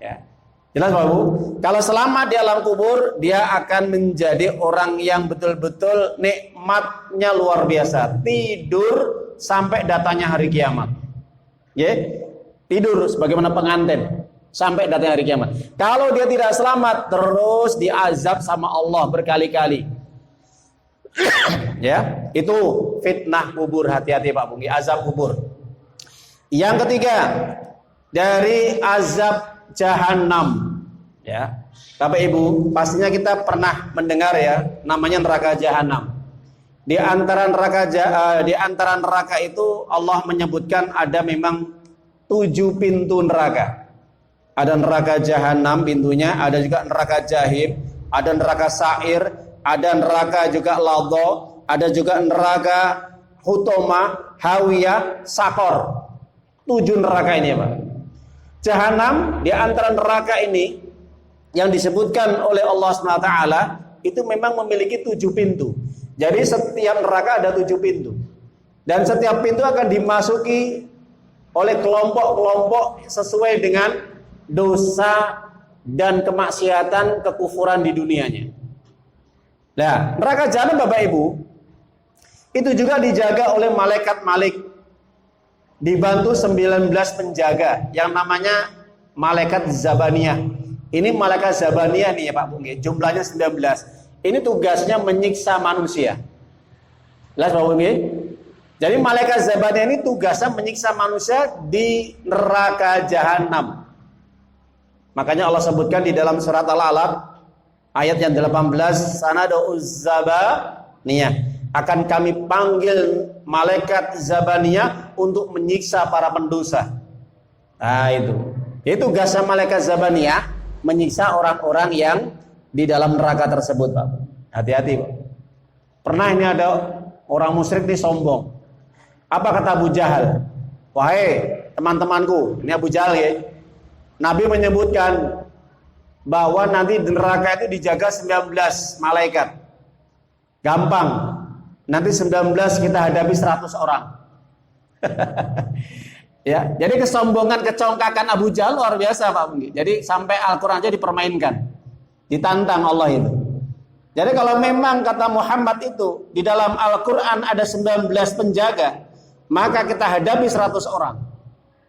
Ya. Jelas Pak Bu? Kalau selamat di alam kubur, dia akan menjadi orang yang betul-betul nikmatnya luar biasa. Tidur sampai datanya hari kiamat. Ya. Tidur sebagaimana pengantin sampai datang hari kiamat. Kalau dia tidak selamat, terus diazab sama Allah berkali-kali. Ya, itu fitnah kubur. Hati-hati Pak Bungki, azab kubur. Yang ketiga, dari azab jahanam. Ya, Bapak Ibu, pastinya kita pernah mendengar ya, namanya neraka jahanam. Di antara neraka itu Allah menyebutkan ada memang 7 pintu neraka. Ada neraka jahanam pintunya, ada juga neraka jahim, ada neraka sa'ir, ada neraka juga ladha, ada juga neraka hutoma, hawiyah, sakor. 7 neraka ini ya Pak. Jahanam di antara neraka ini yang disebutkan oleh Allah SWT itu memang memiliki 7 pintu. Jadi setiap neraka ada 7 pintu. Dan setiap pintu akan dimasuki oleh kelompok-kelompok sesuai dengan dosa dan kemaksiatan kekufuran di dunianya. Nah, neraka jahanam Bapak Ibu itu juga dijaga oleh malaikat Malik, dibantu 19 penjaga yang namanya malaikat Zabaniyah. Ini malaikat Zabaniyah nih ya Pak Bung, jumlahnya 19. Ini tugasnya menyiksa manusia. Jelas Pak Bung? Jadi malaikat Zabaniyah ini tugasnya menyiksa manusia di neraka jahanam. Makanya Allah sebutkan di dalam surat Al-Alaq ayat yang 18, sanada'uz zabaniyah, akan kami panggil malaikat Zabaniyah untuk menyiksa para pendosa. Nah itu tugasnya malaikat Zabaniyah, menyiksa orang-orang yang di dalam neraka tersebut Pak. Hati-hati Pak. Pernah ini ada orang musyrik ini sombong. Apa kata Abu Jahal? Wahai teman-temanku, ini Abu Jahal ya. Nabi menyebutkan bahwa nanti di neraka itu dijaga 19 malaikat. Gampang. Nanti 19 kita hadapi 100 orang. Ya, jadi kesombongan, kecongkakan Abu Jahal luar biasa Pak Bungki. Jadi sampai Al-Qur'an aja dipermainkan. Ditantang Allah itu. Jadi kalau memang kata Muhammad itu di dalam Al-Qur'an ada 19 penjaga, maka kita hadapi 100 orang.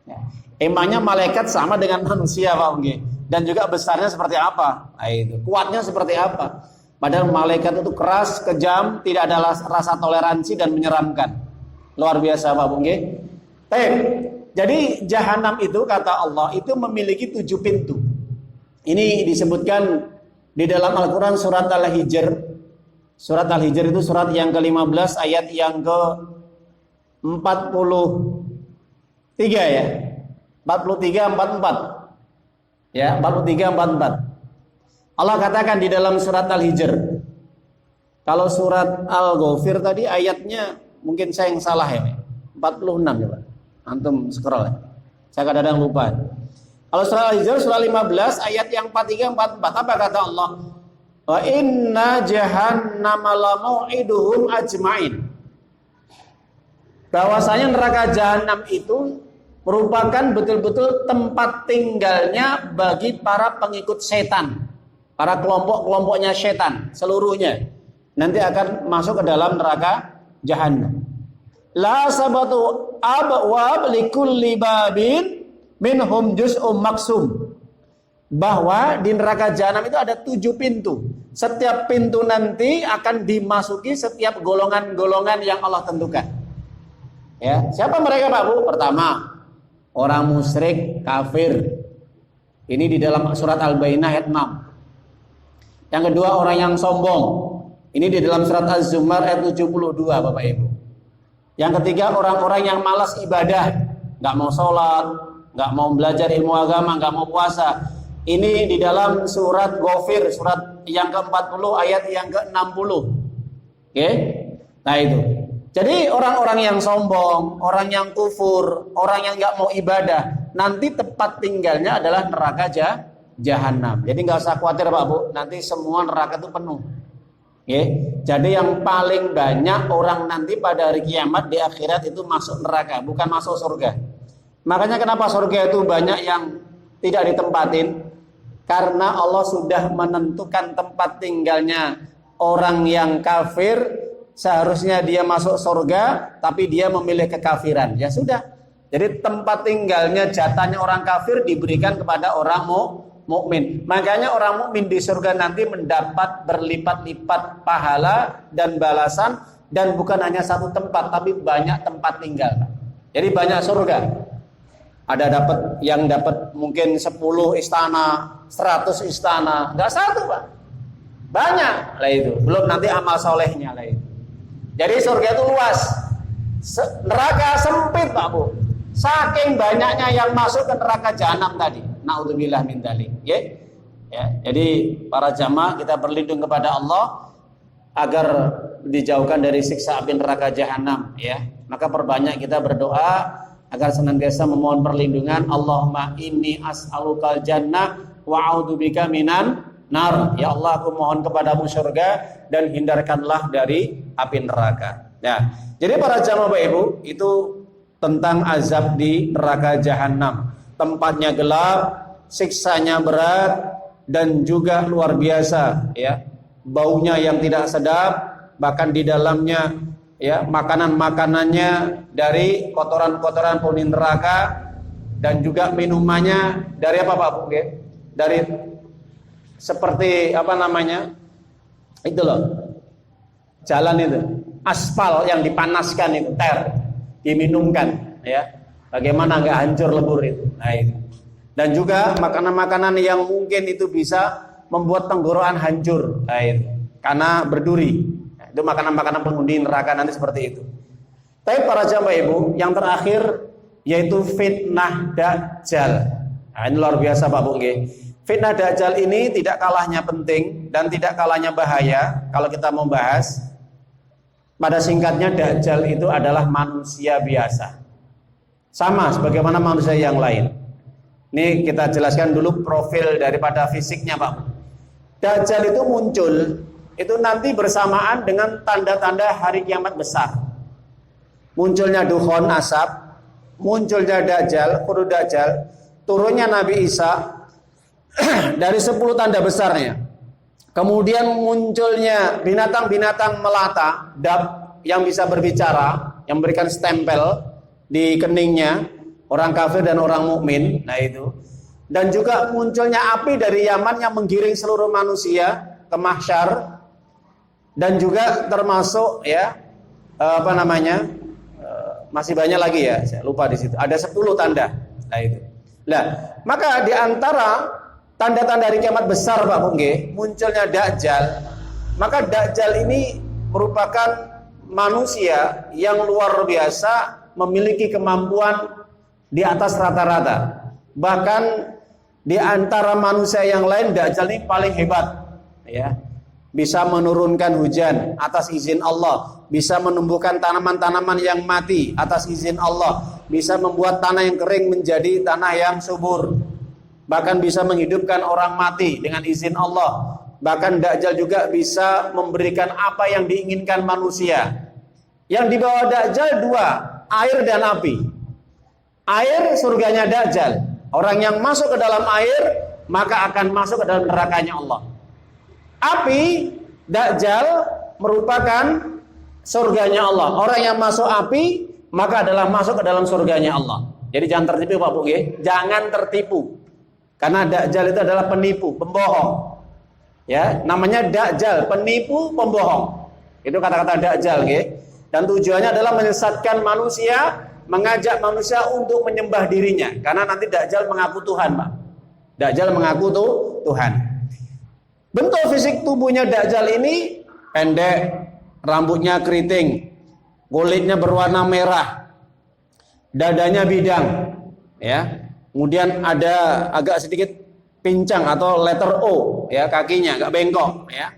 Ya. Emangnya malaikat sama dengan manusia Pak Bungki? Dan juga besarnya seperti apa? Nah, itu. Kuatnya seperti apa? Padahal malaikat itu keras, kejam, tidak ada rasa toleransi dan menyeramkan. Luar biasa Pak Bungki. Jadi jahanam itu kata Allah itu memiliki 7 pintu. Ini disebutkan di dalam Al-Quran surat Al-Hijr. Surat Al-Hijr itu surat yang ke-15 ayat yang ke-43 ya. 43 44. Ya, 43 44. Allah katakan di dalam surat Al-Hijr. Kalau surat Al-Ghafir tadi ayatnya mungkin saya yang salah ya. 46 coba. Antum scroll ya. Saya kadang-kadang lupa. Kalau surah Al-Hijr surah 15 ayat yang 43 44 apa kata Allah? Wa inna jahannama lamau'iduhum ajmain. Bahwasanya neraka jahanam itu merupakan betul-betul tempat tinggalnya bagi para pengikut setan. Para kelompok-kelompoknya setan seluruhnya nanti akan masuk ke dalam neraka jahanam. La sabatu abwab likulli babin minhum juz'um maksum. Bahwa di neraka jahanam itu ada 7 pintu. Setiap pintu nanti akan dimasuki setiap golongan-golongan yang Allah tentukan. Ya, siapa mereka Pak Bu? Pertama, orang musyrik, kafir. Ini di dalam surat Al-Bayyinah ayat 6. Yang kedua, orang yang sombong. Ini di dalam surat Az-Zumar ayat 72 Bapak Ibu. Yang ketiga, orang-orang yang malas ibadah, nggak mau sholat, nggak mau belajar ilmu agama, nggak mau puasa. Ini di dalam surat Ghafir, surat yang ke-40 ayat yang ke-60. Oke? Nah itu. Jadi orang-orang yang sombong, orang yang kufur, orang yang nggak mau ibadah, nanti tempat tinggalnya adalah neraka jahanam. Jadi nggak usah khawatir Pak Bu, nanti semua neraka itu penuh. Okay. Jadi yang paling banyak orang nanti pada hari kiamat di akhirat itu masuk neraka, bukan masuk surga. Makanya kenapa surga itu banyak yang tidak ditempatin? Karena Allah sudah menentukan tempat tinggalnya orang yang kafir. Seharusnya dia masuk surga, tapi dia memilih kekafiran. Ya sudah. Jadi tempat tinggalnya jatahnya orang kafir diberikan kepada orang mukmin. Makanya orang mukmin di surga nanti mendapat berlipat-lipat pahala dan balasan, dan bukan hanya satu tempat tapi banyak tempat tinggal. Jadi banyak surga. Ada yang dapat mungkin 10 istana, 100 istana, enggak satu, Pak. Banyak lah itu. Belum nanti amal solehnya lah itu. Jadi surga itu luas. Neraka sempit, Pak Bu. Saking banyaknya yang masuk ke neraka jahanam tadi. Naudzubillah min dzalik, ya. Jadi para jamaah kita berlindung kepada Allah agar dijauhkan dari siksa api neraka jahanam, ya. Maka perbanyak kita berdoa agar senantiasa memohon perlindungan. Allahumma inni as'alukal jannah wa a'udzubika minan nar. Ya Allah, aku mohon kepadamu surga dan hindarkanlah dari api neraka. Ya. Jadi para jamaah Bapak Ibu, itu tentang azab di neraka jahanam. Tempatnya gelap, siksanya berat, dan juga luar biasa, ya. Baunya yang tidak sedap, bahkan di dalamnya, ya, makanan-makanannya dari kotoran-kotoran penghuni neraka, dan juga minumannya dari apa Pak Bu? Ya? Dari seperti apa namanya? Itu loh. Jalan itu, aspal yang dipanaskan itu, diminumkan, ya. Bagaimana nggak hancur lebur itu. Nah, itu. Dan juga makanan-makanan yang mungkin itu bisa membuat tenggorokan hancur, nah, itu. Karena berduri. Nah, itu makanan-makanan penghuni neraka nanti seperti itu. Tapi para jamaah Ibu, yang terakhir yaitu fitnah Dajjal. Nah, ini luar biasa Pak Bu. Fitnah Dajjal ini tidak kalahnya penting dan tidak kalahnya bahaya kalau kita mau bahas. Pada singkatnya, Dajjal itu adalah manusia biasa. Sama sebagaimana manusia yang lain. Ini kita jelaskan dulu profil daripada fisiknya Pak. Dajjal itu muncul itu nanti bersamaan dengan tanda-tanda hari kiamat besar. Munculnya dukhon asap, munculnya Dajjal, Khurud Dajjal, turunnya Nabi Isa dari 10 tanda besarnya. Kemudian munculnya binatang-binatang melata, dab yang bisa berbicara, yang memberikan stempel di keningnya orang kafir dan orang mukmin. Nah itu. Dan juga munculnya api dari Yaman yang menggiring seluruh manusia ke mahsyar, dan juga termasuk ya masih banyak lagi ya, saya lupa di situ. Ada 10 tanda. Nah itu. Nah, maka di antara tanda-tanda hari kiamat besar Pak Bungge, munculnya Dajjal. Maka Dajjal ini merupakan manusia yang luar biasa, memiliki kemampuan di atas rata-rata. Bahkan di antara manusia yang lain, Dajjal ini paling hebat, ya. Bisa menurunkan hujan atas izin Allah, bisa menumbuhkan tanaman-tanaman yang mati atas izin Allah, bisa membuat tanah yang kering menjadi tanah yang subur, bahkan bisa menghidupkan orang mati dengan izin Allah. Bahkan Dajjal juga bisa memberikan apa yang diinginkan manusia. Yang dibawa Dajjal 2, air dan api. Air surganya Dajjal. Orang yang masuk ke dalam air maka akan masuk ke dalam nerakanya Allah. Api, Dajjal merupakan surganya Allah. Orang yang masuk api maka adalah masuk ke dalam surganya Allah. Jadi jangan tertipu Pak Bu, jangan tertipu. Karena Dajjal itu adalah penipu, pembohong. Ya, namanya Dajjal, penipu, pembohong. Itu kata-kata Dajjal, dan tujuannya adalah menyesatkan manusia, mengajak manusia untuk menyembah dirinya. Karena nanti Dajjal mengaku Tuhan, Pak. Dajjal mengaku Tuhan. Bentuk fisik tubuhnya Dajjal ini pendek, rambutnya keriting, kulitnya berwarna merah, dadanya bidang, ya. Kemudian ada agak sedikit pincang atau letter O, ya, kakinya agak bengkok, ya.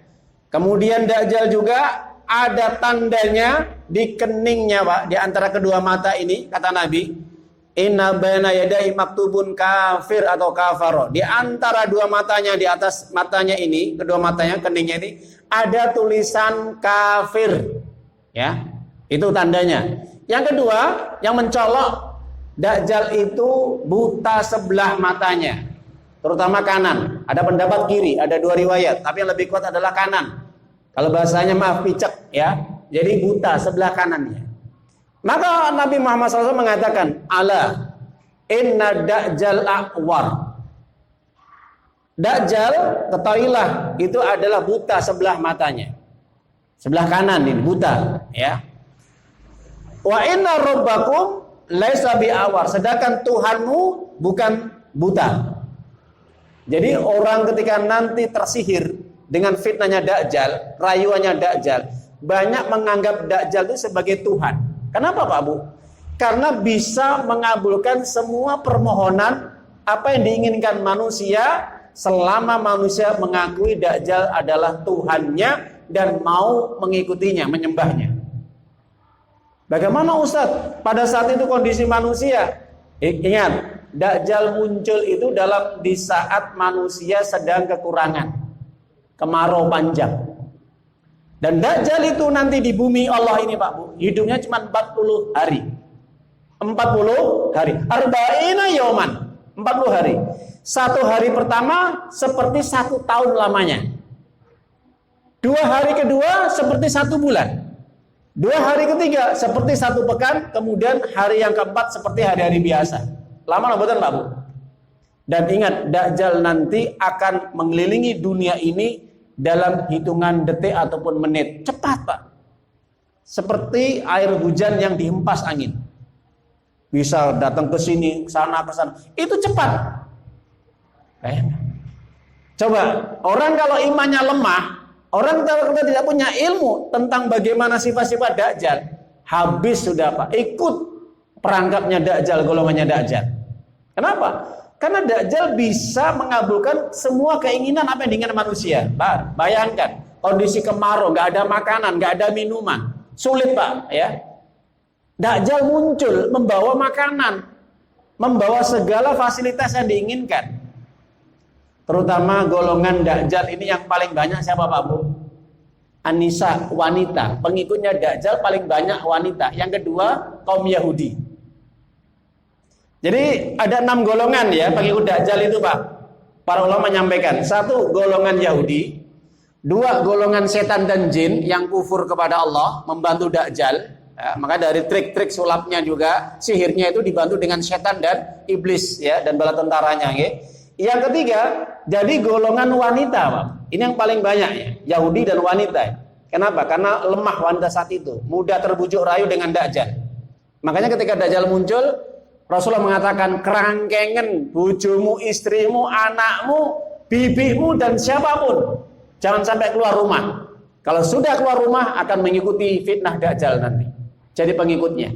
Kemudian Dajjal juga ada tandanya di keningnya, Pak, di antara kedua mata ini, kata Nabi. Inna baina yadai maktubun kafir atau kafaro. Di antara dua matanya, di atas matanya ini, kedua matanya, keningnya ini, ada tulisan kafir. Ya, itu tandanya. Yang kedua, yang mencolok, Dajjal itu buta sebelah matanya, terutama kanan. Ada pendapat kiri, ada 2 riwayat, tapi yang lebih kuat adalah kanan. Kalau bahasanya maaf picek, ya. Jadi buta sebelah kanannya. Maka Nabi Muhammad SAW mengatakan, ala inna Dajjal a'war. Dajjal, ketahuilah, itu adalah buta sebelah matanya. Sebelah kanan ini buta, ya. Wa inna rabbakum laisa bi'awar. Sedangkan Tuhanmu bukan buta. Jadi orang ketika nanti tersihir dengan fitnahnya Dajjal, rayuannya Dajjal, banyak menganggap Dajjal itu sebagai Tuhan. Kenapa Pak Bu? Karena bisa mengabulkan semua permohonan apa yang diinginkan manusia selama manusia mengakui Dajjal adalah Tuhannya dan mau mengikutinya, menyembahnya. Bagaimana Ustadz? Pada saat itu kondisi manusia, ingat, Dajjal muncul itu di saat manusia sedang kekurangan, kemarau panjang. Dan Dajjal itu nanti di bumi Allah ini Pak Bu, hidupnya cuma 40 hari. 40 hari. Arba'ina yauman. 40 hari. 1 hari pertama seperti 1 tahun lamanya. 2 hari kedua seperti 1 bulan. 2 hari ketiga seperti 1 pekan. Kemudian hari yang keempat seperti hari-hari biasa. Lama betul Pak Bu. Dan ingat, Dajjal nanti akan mengelilingi dunia ini dalam hitungan detik ataupun menit. Cepat Pak. Seperti air hujan yang dihempas angin. Bisa datang ke sini, sana ke sana. Itu cepat. Bayangkan. Coba, orang kalau imannya lemah, orang kalau tidak punya ilmu tentang bagaimana sifat-sifat Dajjal, habis sudah Pak. Ikut perangkapnya Dajjal, golongannya Dajjal. Kenapa? Karena Dajjal bisa mengabulkan semua keinginan apa yang diinginkan manusia. Pak, bayangkan kondisi kemarau, nggak ada makanan, nggak ada minuman, sulit Pak, ya. Dajjal muncul membawa makanan, membawa segala fasilitas yang diinginkan. Terutama golongan Dajjal ini yang paling banyak siapa Pak Bu? An-nisa, wanita. Pengikutnya Dajjal paling banyak wanita. Yang kedua kaum Yahudi. Jadi ada 6 golongan ya pengikut Dajjal itu Pak. Para ulama menyampaikan, 1 golongan Yahudi, 2 golongan setan dan jin yang kufur kepada Allah, membantu Dajjal. Ya, maka dari trik-trik sulapnya juga, sihirnya itu dibantu dengan setan dan iblis ya, dan bala tentaranya. Ya. Yang ketiga, jadi golongan wanita Pak. Ini yang paling banyak ya, Yahudi dan wanita. Kenapa? Karena lemah wanita saat itu, mudah terbujuk rayu dengan Dajjal. Makanya ketika Dajjal muncul, Rasulullah mengatakan, kerangkengen bojomu, istrimu, anakmu, bibimu, dan siapapun jangan sampai keluar rumah. Kalau sudah keluar rumah akan mengikuti fitnah Dajjal nanti, jadi pengikutnya.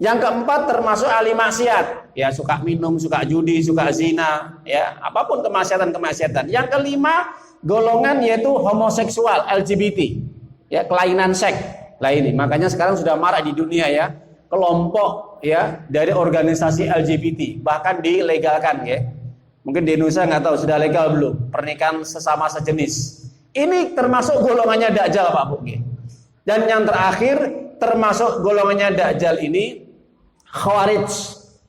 Yang keempat termasuk ahli maksiat, ya suka minum, suka judi, suka zina, ya apapun kemaksiatan. Yang kelima golongan yaitu homoseksual, LGBT, ya kelainan seks. Lah ini makanya sekarang sudah marak di dunia ya, kelompok ya dari organisasi LGBT bahkan dilegalkan ya. Mungkin di Indonesia nggak tahu sudah legal belum pernikahan sesama sejenis. Ini termasuk golongannya Dajjal Pak Bu. Dan yang terakhir termasuk golongannya Dajjal ini Khawarij,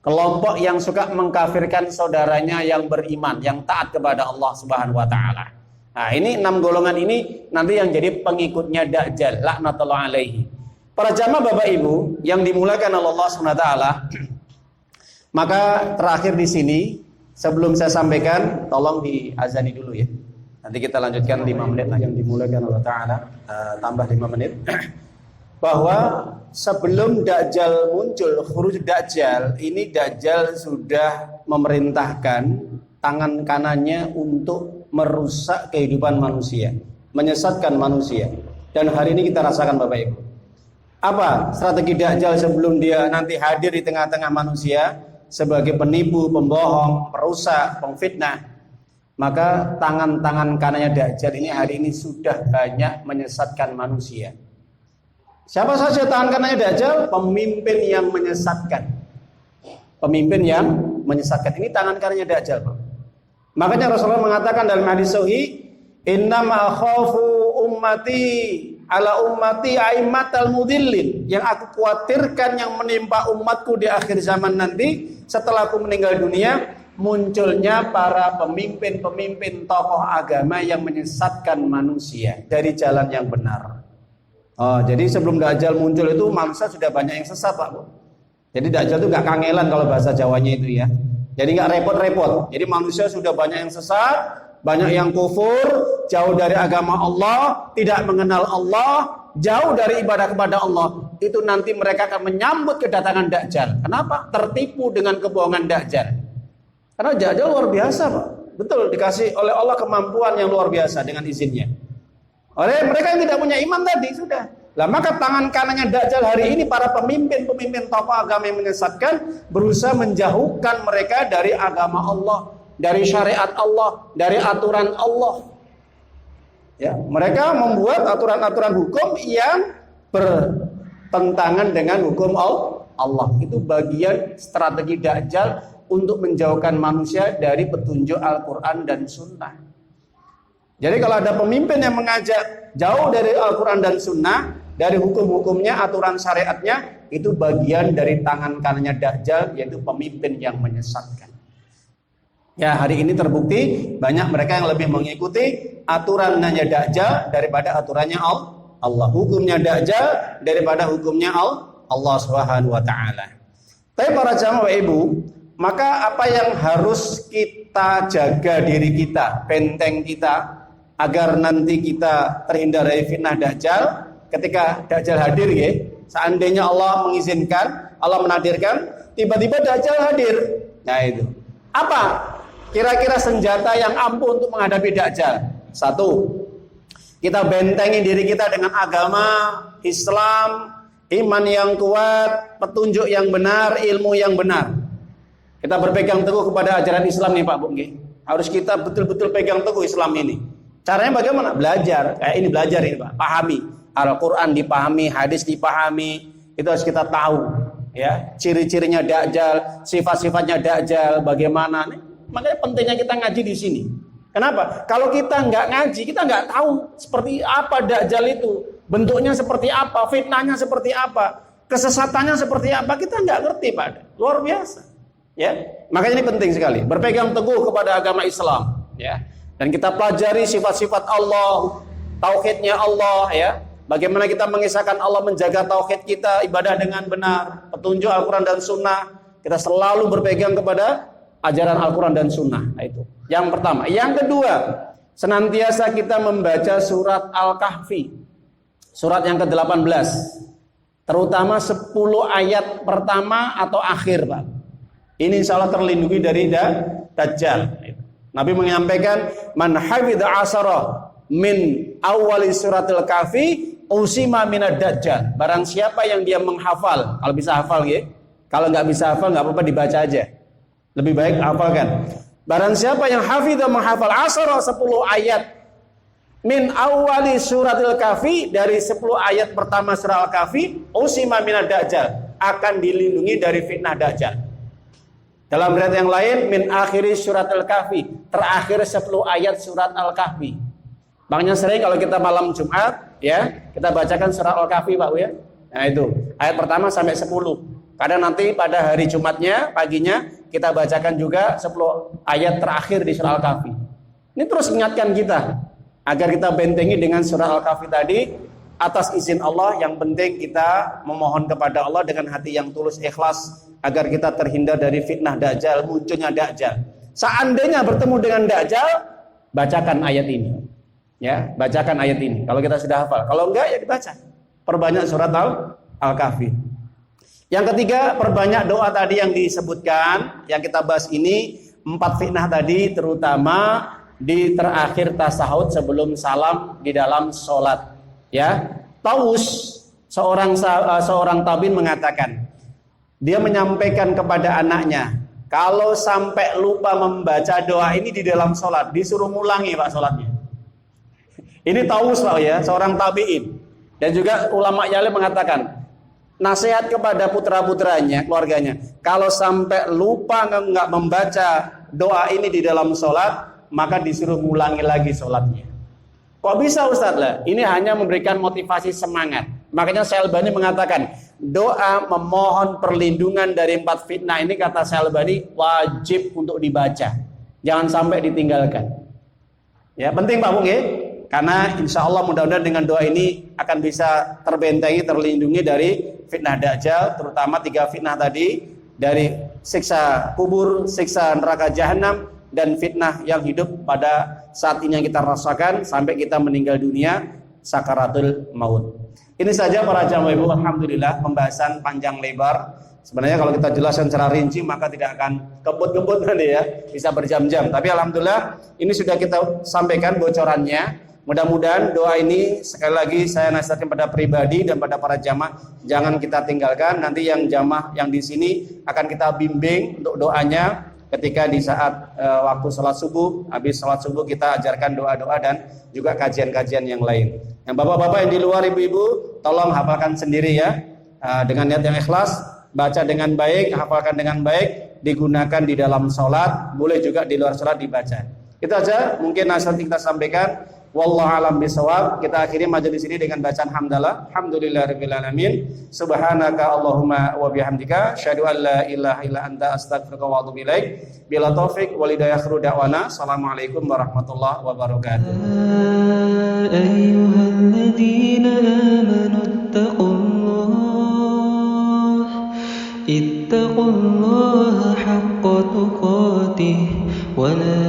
kelompok yang suka mengkafirkan saudaranya yang beriman, yang taat kepada Allah Subhanahu wa taala. Nah, ini 6 golongan ini nanti yang jadi pengikutnya Dajjal, laknatullah alaihi. Para jamaah Bapak Ibu yang dimuliakan Allah Subhanahu wa taala. Maka terakhir di sini sebelum saya sampaikan tolong diazani dulu ya. Nanti kita lanjutkan 5 menit lagi yang dimuliakan Allah taala, tambah 5 menit. Bahwa sebelum Dajjal muncul, khuruj Dajjal, ini Dajjal sudah memerintahkan tangan kanannya untuk merusak kehidupan manusia, menyesatkan manusia. Dan hari ini kita rasakan Bapak Ibu. Apa strategi Dajjal sebelum dia nanti hadir di tengah-tengah manusia sebagai penipu, pembohong, perusak, pengfitnah? Maka tangan-tangan kanannya Dajjal ini hari ini sudah banyak menyesatkan manusia. Siapa saja tangan kanannya Dajjal? Pemimpin yang menyesatkan. Pemimpin yang menyesatkan. Ini tangan kanannya Dajjal, Pak. Makanya Rasulullah mengatakan dalam hadis sahih, "Innama khafu ummati ala ummati aimatal mudillin." Yang aku khawatirkan yang menimpa umatku di akhir zaman nanti setelah aku meninggal dunia, munculnya para pemimpin-pemimpin tokoh agama yang menyesatkan manusia dari jalan yang benar. Oh, jadi sebelum Dajjal muncul itu manusia sudah banyak yang sesat, Pak. Jadi Dajjal itu gak kangelan kalau bahasa Jawanya itu ya. Jadi gak repot-repot. Jadi manusia sudah banyak yang sesat, banyak yang kufur, jauh dari agama Allah, tidak mengenal Allah, jauh dari ibadah kepada Allah. Itu nanti mereka akan menyambut kedatangan Dajjal. Kenapa? Tertipu dengan kebohongan Dajjal. Karena Dajjal luar biasa, Pak. Betul, dikasih oleh Allah kemampuan yang luar biasa dengan izinnya. Oleh mereka yang tidak punya iman tadi sudah. Lah maka tangan kanannya Dajjal hari ini para pemimpin tokoh agama yang menyesatkan berusaha menjauhkan mereka dari agama Allah, dari syariat Allah, dari aturan Allah. Ya, mereka membuat aturan-aturan hukum yang bertentangan dengan hukum Allah. Itu bagian strategi Dajjal untuk menjauhkan manusia dari petunjuk Al-Quran dan Sunnah. Jadi kalau ada pemimpin yang mengajak jauh dari Al-Quran dan Sunnah, dari hukum-hukumnya, aturan syariatnya, itu bagian dari tangan kanannya Dajjal, yaitu pemimpin yang menyesatkan. Ya, hari ini terbukti banyak mereka yang lebih mengikuti aturannya Dajjal daripada aturannya Allah. Hukumnya Dajjal daripada hukumnya Allah Subhanahu wa taala. Tapi para jamaah Ibu, maka apa yang harus kita jaga diri kita, benteng kita, agar nanti kita terhindar dari fitnah Dajjal ketika Dajjal hadir ya. Seandainya Allah mengizinkan, Allah menakdirkan, tiba-tiba Dajjal hadir. Nah itu. Apa kira-kira senjata yang ampuh untuk menghadapi Dajjal? 1. Kita bentengi diri kita dengan agama Islam, iman yang kuat, petunjuk yang benar, ilmu yang benar. Kita berpegang teguh kepada ajaran Islam nih Pak Bu. Harus kita betul-betul pegang teguh Islam ini. Caranya bagaimana? Belajar. Kayak ini belajar ini Pak. Pahami. Al-Quran dipahami, hadis dipahami. Itu harus kita tahu. Ya, ciri-cirinya Dajjal, sifat-sifatnya Dajjal, bagaimana. Makanya pentingnya kita ngaji di sini. Kenapa? Kalau kita nggak ngaji, kita nggak tahu seperti apa Dajjal itu. Bentuknya seperti apa, fitnahnya seperti apa, kesesatannya seperti apa. Kita nggak ngerti Pak. Luar biasa. Ya, makanya ini penting sekali. Berpegang teguh kepada agama Islam. Ya. Dan kita pelajari sifat-sifat Allah, tauhidnya Allah ya. Bagaimana kita mengisahkan Allah, menjaga tauhid kita, ibadah dengan benar, petunjuk Al-Quran dan Sunnah. Kita selalu berpegang kepada ajaran Al-Quran dan Sunnah. Nah, itu yang pertama. Yang kedua, senantiasa kita membaca surat Al-Kahfi, surat yang ke-18, terutama 10 ayat pertama atau akhir, Pak. Ini insya Allah terlindungi dari Dajjal. Nabi menyampaikan, man hafidha asara min awali suratil kahfi usima minad dajjal. Barang siapa yang dia menghafal, kalau bisa hafal ya. Kalau nggak bisa hafal nggak apa-apa, dibaca aja. Lebih baik hafalkan. Barang siapa yang hafidha menghafal asara 10 ayat min awali suratil kahfi, dari 10 ayat pertama surah Al-Kahfi, usima minad dajjal, akan dilindungi dari fitnah dajjal. Dalam riwayat yang lain, min akhiri surat Al-Kahfi, terakhir 10 ayat surat Al-Kahfi. Makanya sering kalau kita malam Jumat, ya, kita bacakan surat Al-Kahfi, Pak ya. Nah itu, ayat pertama sampai 10. Kadang nanti pada hari Jumatnya, paginya, kita bacakan juga 10 ayat terakhir di surah Al-Kahfi. Ini terus ingatkan kita, agar kita bentengi dengan surah Al-Kahfi tadi, atas izin Allah. Yang penting kita memohon kepada Allah dengan hati yang tulus, ikhlas, agar kita terhindar dari fitnah Dajjal, munculnya Dajjal. Seandainya bertemu dengan Dajjal, bacakan ayat ini. Ya, bacakan ayat ini. Kalau kita sudah hafal, kalau enggak ya dibaca. Perbanyak surat Al-Kahfi. Yang ketiga, perbanyak doa tadi yang disebutkan, yang kita bahas ini, 4 fitnah tadi, terutama di terakhir tasahud sebelum salam di dalam sholat. Ya, Taus, seorang tabi'in mengatakan, dia menyampaikan kepada anaknya, kalau sampai lupa membaca doa ini di dalam sholat, disuruh ngulangi Pak sholatnya. Ini Taus Pak ya, seorang tabi'in. Dan juga ulama yang mengatakan, nasihat kepada putra-putranya, keluarganya, kalau sampai lupa nggak membaca doa ini di dalam sholat, maka disuruh ngulangi lagi sholatnya. Kok bisa Ustadz lah? Ini hanya memberikan motivasi semangat. Makanya Syalbani mengatakan, doa memohon perlindungan dari 4 fitnah ini, kata Syalbani, wajib untuk dibaca. Jangan sampai ditinggalkan. Ya, penting Pak Bung ya. Karena insya Allah mudah-mudahan dengan doa ini akan bisa terbentengi, terlindungi dari fitnah Dajjal, terutama 3 fitnah tadi, dari siksa kubur, siksa neraka jahanam, dan fitnah yang hidup pada saat ini yang kita rasakan sampai kita meninggal dunia, sakaratul maut. Ini saja para jamaah ibu, alhamdulillah pembahasan panjang lebar. Sebenarnya kalau kita jelaskan secara rinci maka tidak akan kebut-kebut nanti ya, bisa berjam-jam. Tapi alhamdulillah ini sudah kita sampaikan bocorannya. Mudah-mudahan doa ini sekali lagi saya nasihatkan pada pribadi dan pada para jamaah, jangan kita tinggalkan. Nanti yang jamaah yang di sini akan kita bimbing untuk doanya ketika di saat waktu sholat subuh. Habis sholat subuh kita ajarkan doa-doa dan juga kajian-kajian yang lain. Yang bapak-bapak yang di luar, ibu-ibu, tolong hafalkan sendiri ya, dengan niat yang ikhlas, baca dengan baik, hafalkan dengan baik, digunakan di dalam sholat, boleh juga di luar sholat dibaca. Itu aja mungkin nasihat kita sampaikan. Wallahu a'lam bishawab. Kita akhiri majelis ini dengan bacaan hamdalah. Alhamdulillahirabbil alamin. Subhanaka Allahumma wa bihamdika asyhadu an la ilaha illa anta astaghfiruka wa atubu ilaik. Bila taufik wal hidayah akhir da'wana. Assalamualaikum warahmatullahi wabarakatuh. Ayyuhalladzina amanu ittaqullaha haqqa tuqatih wa la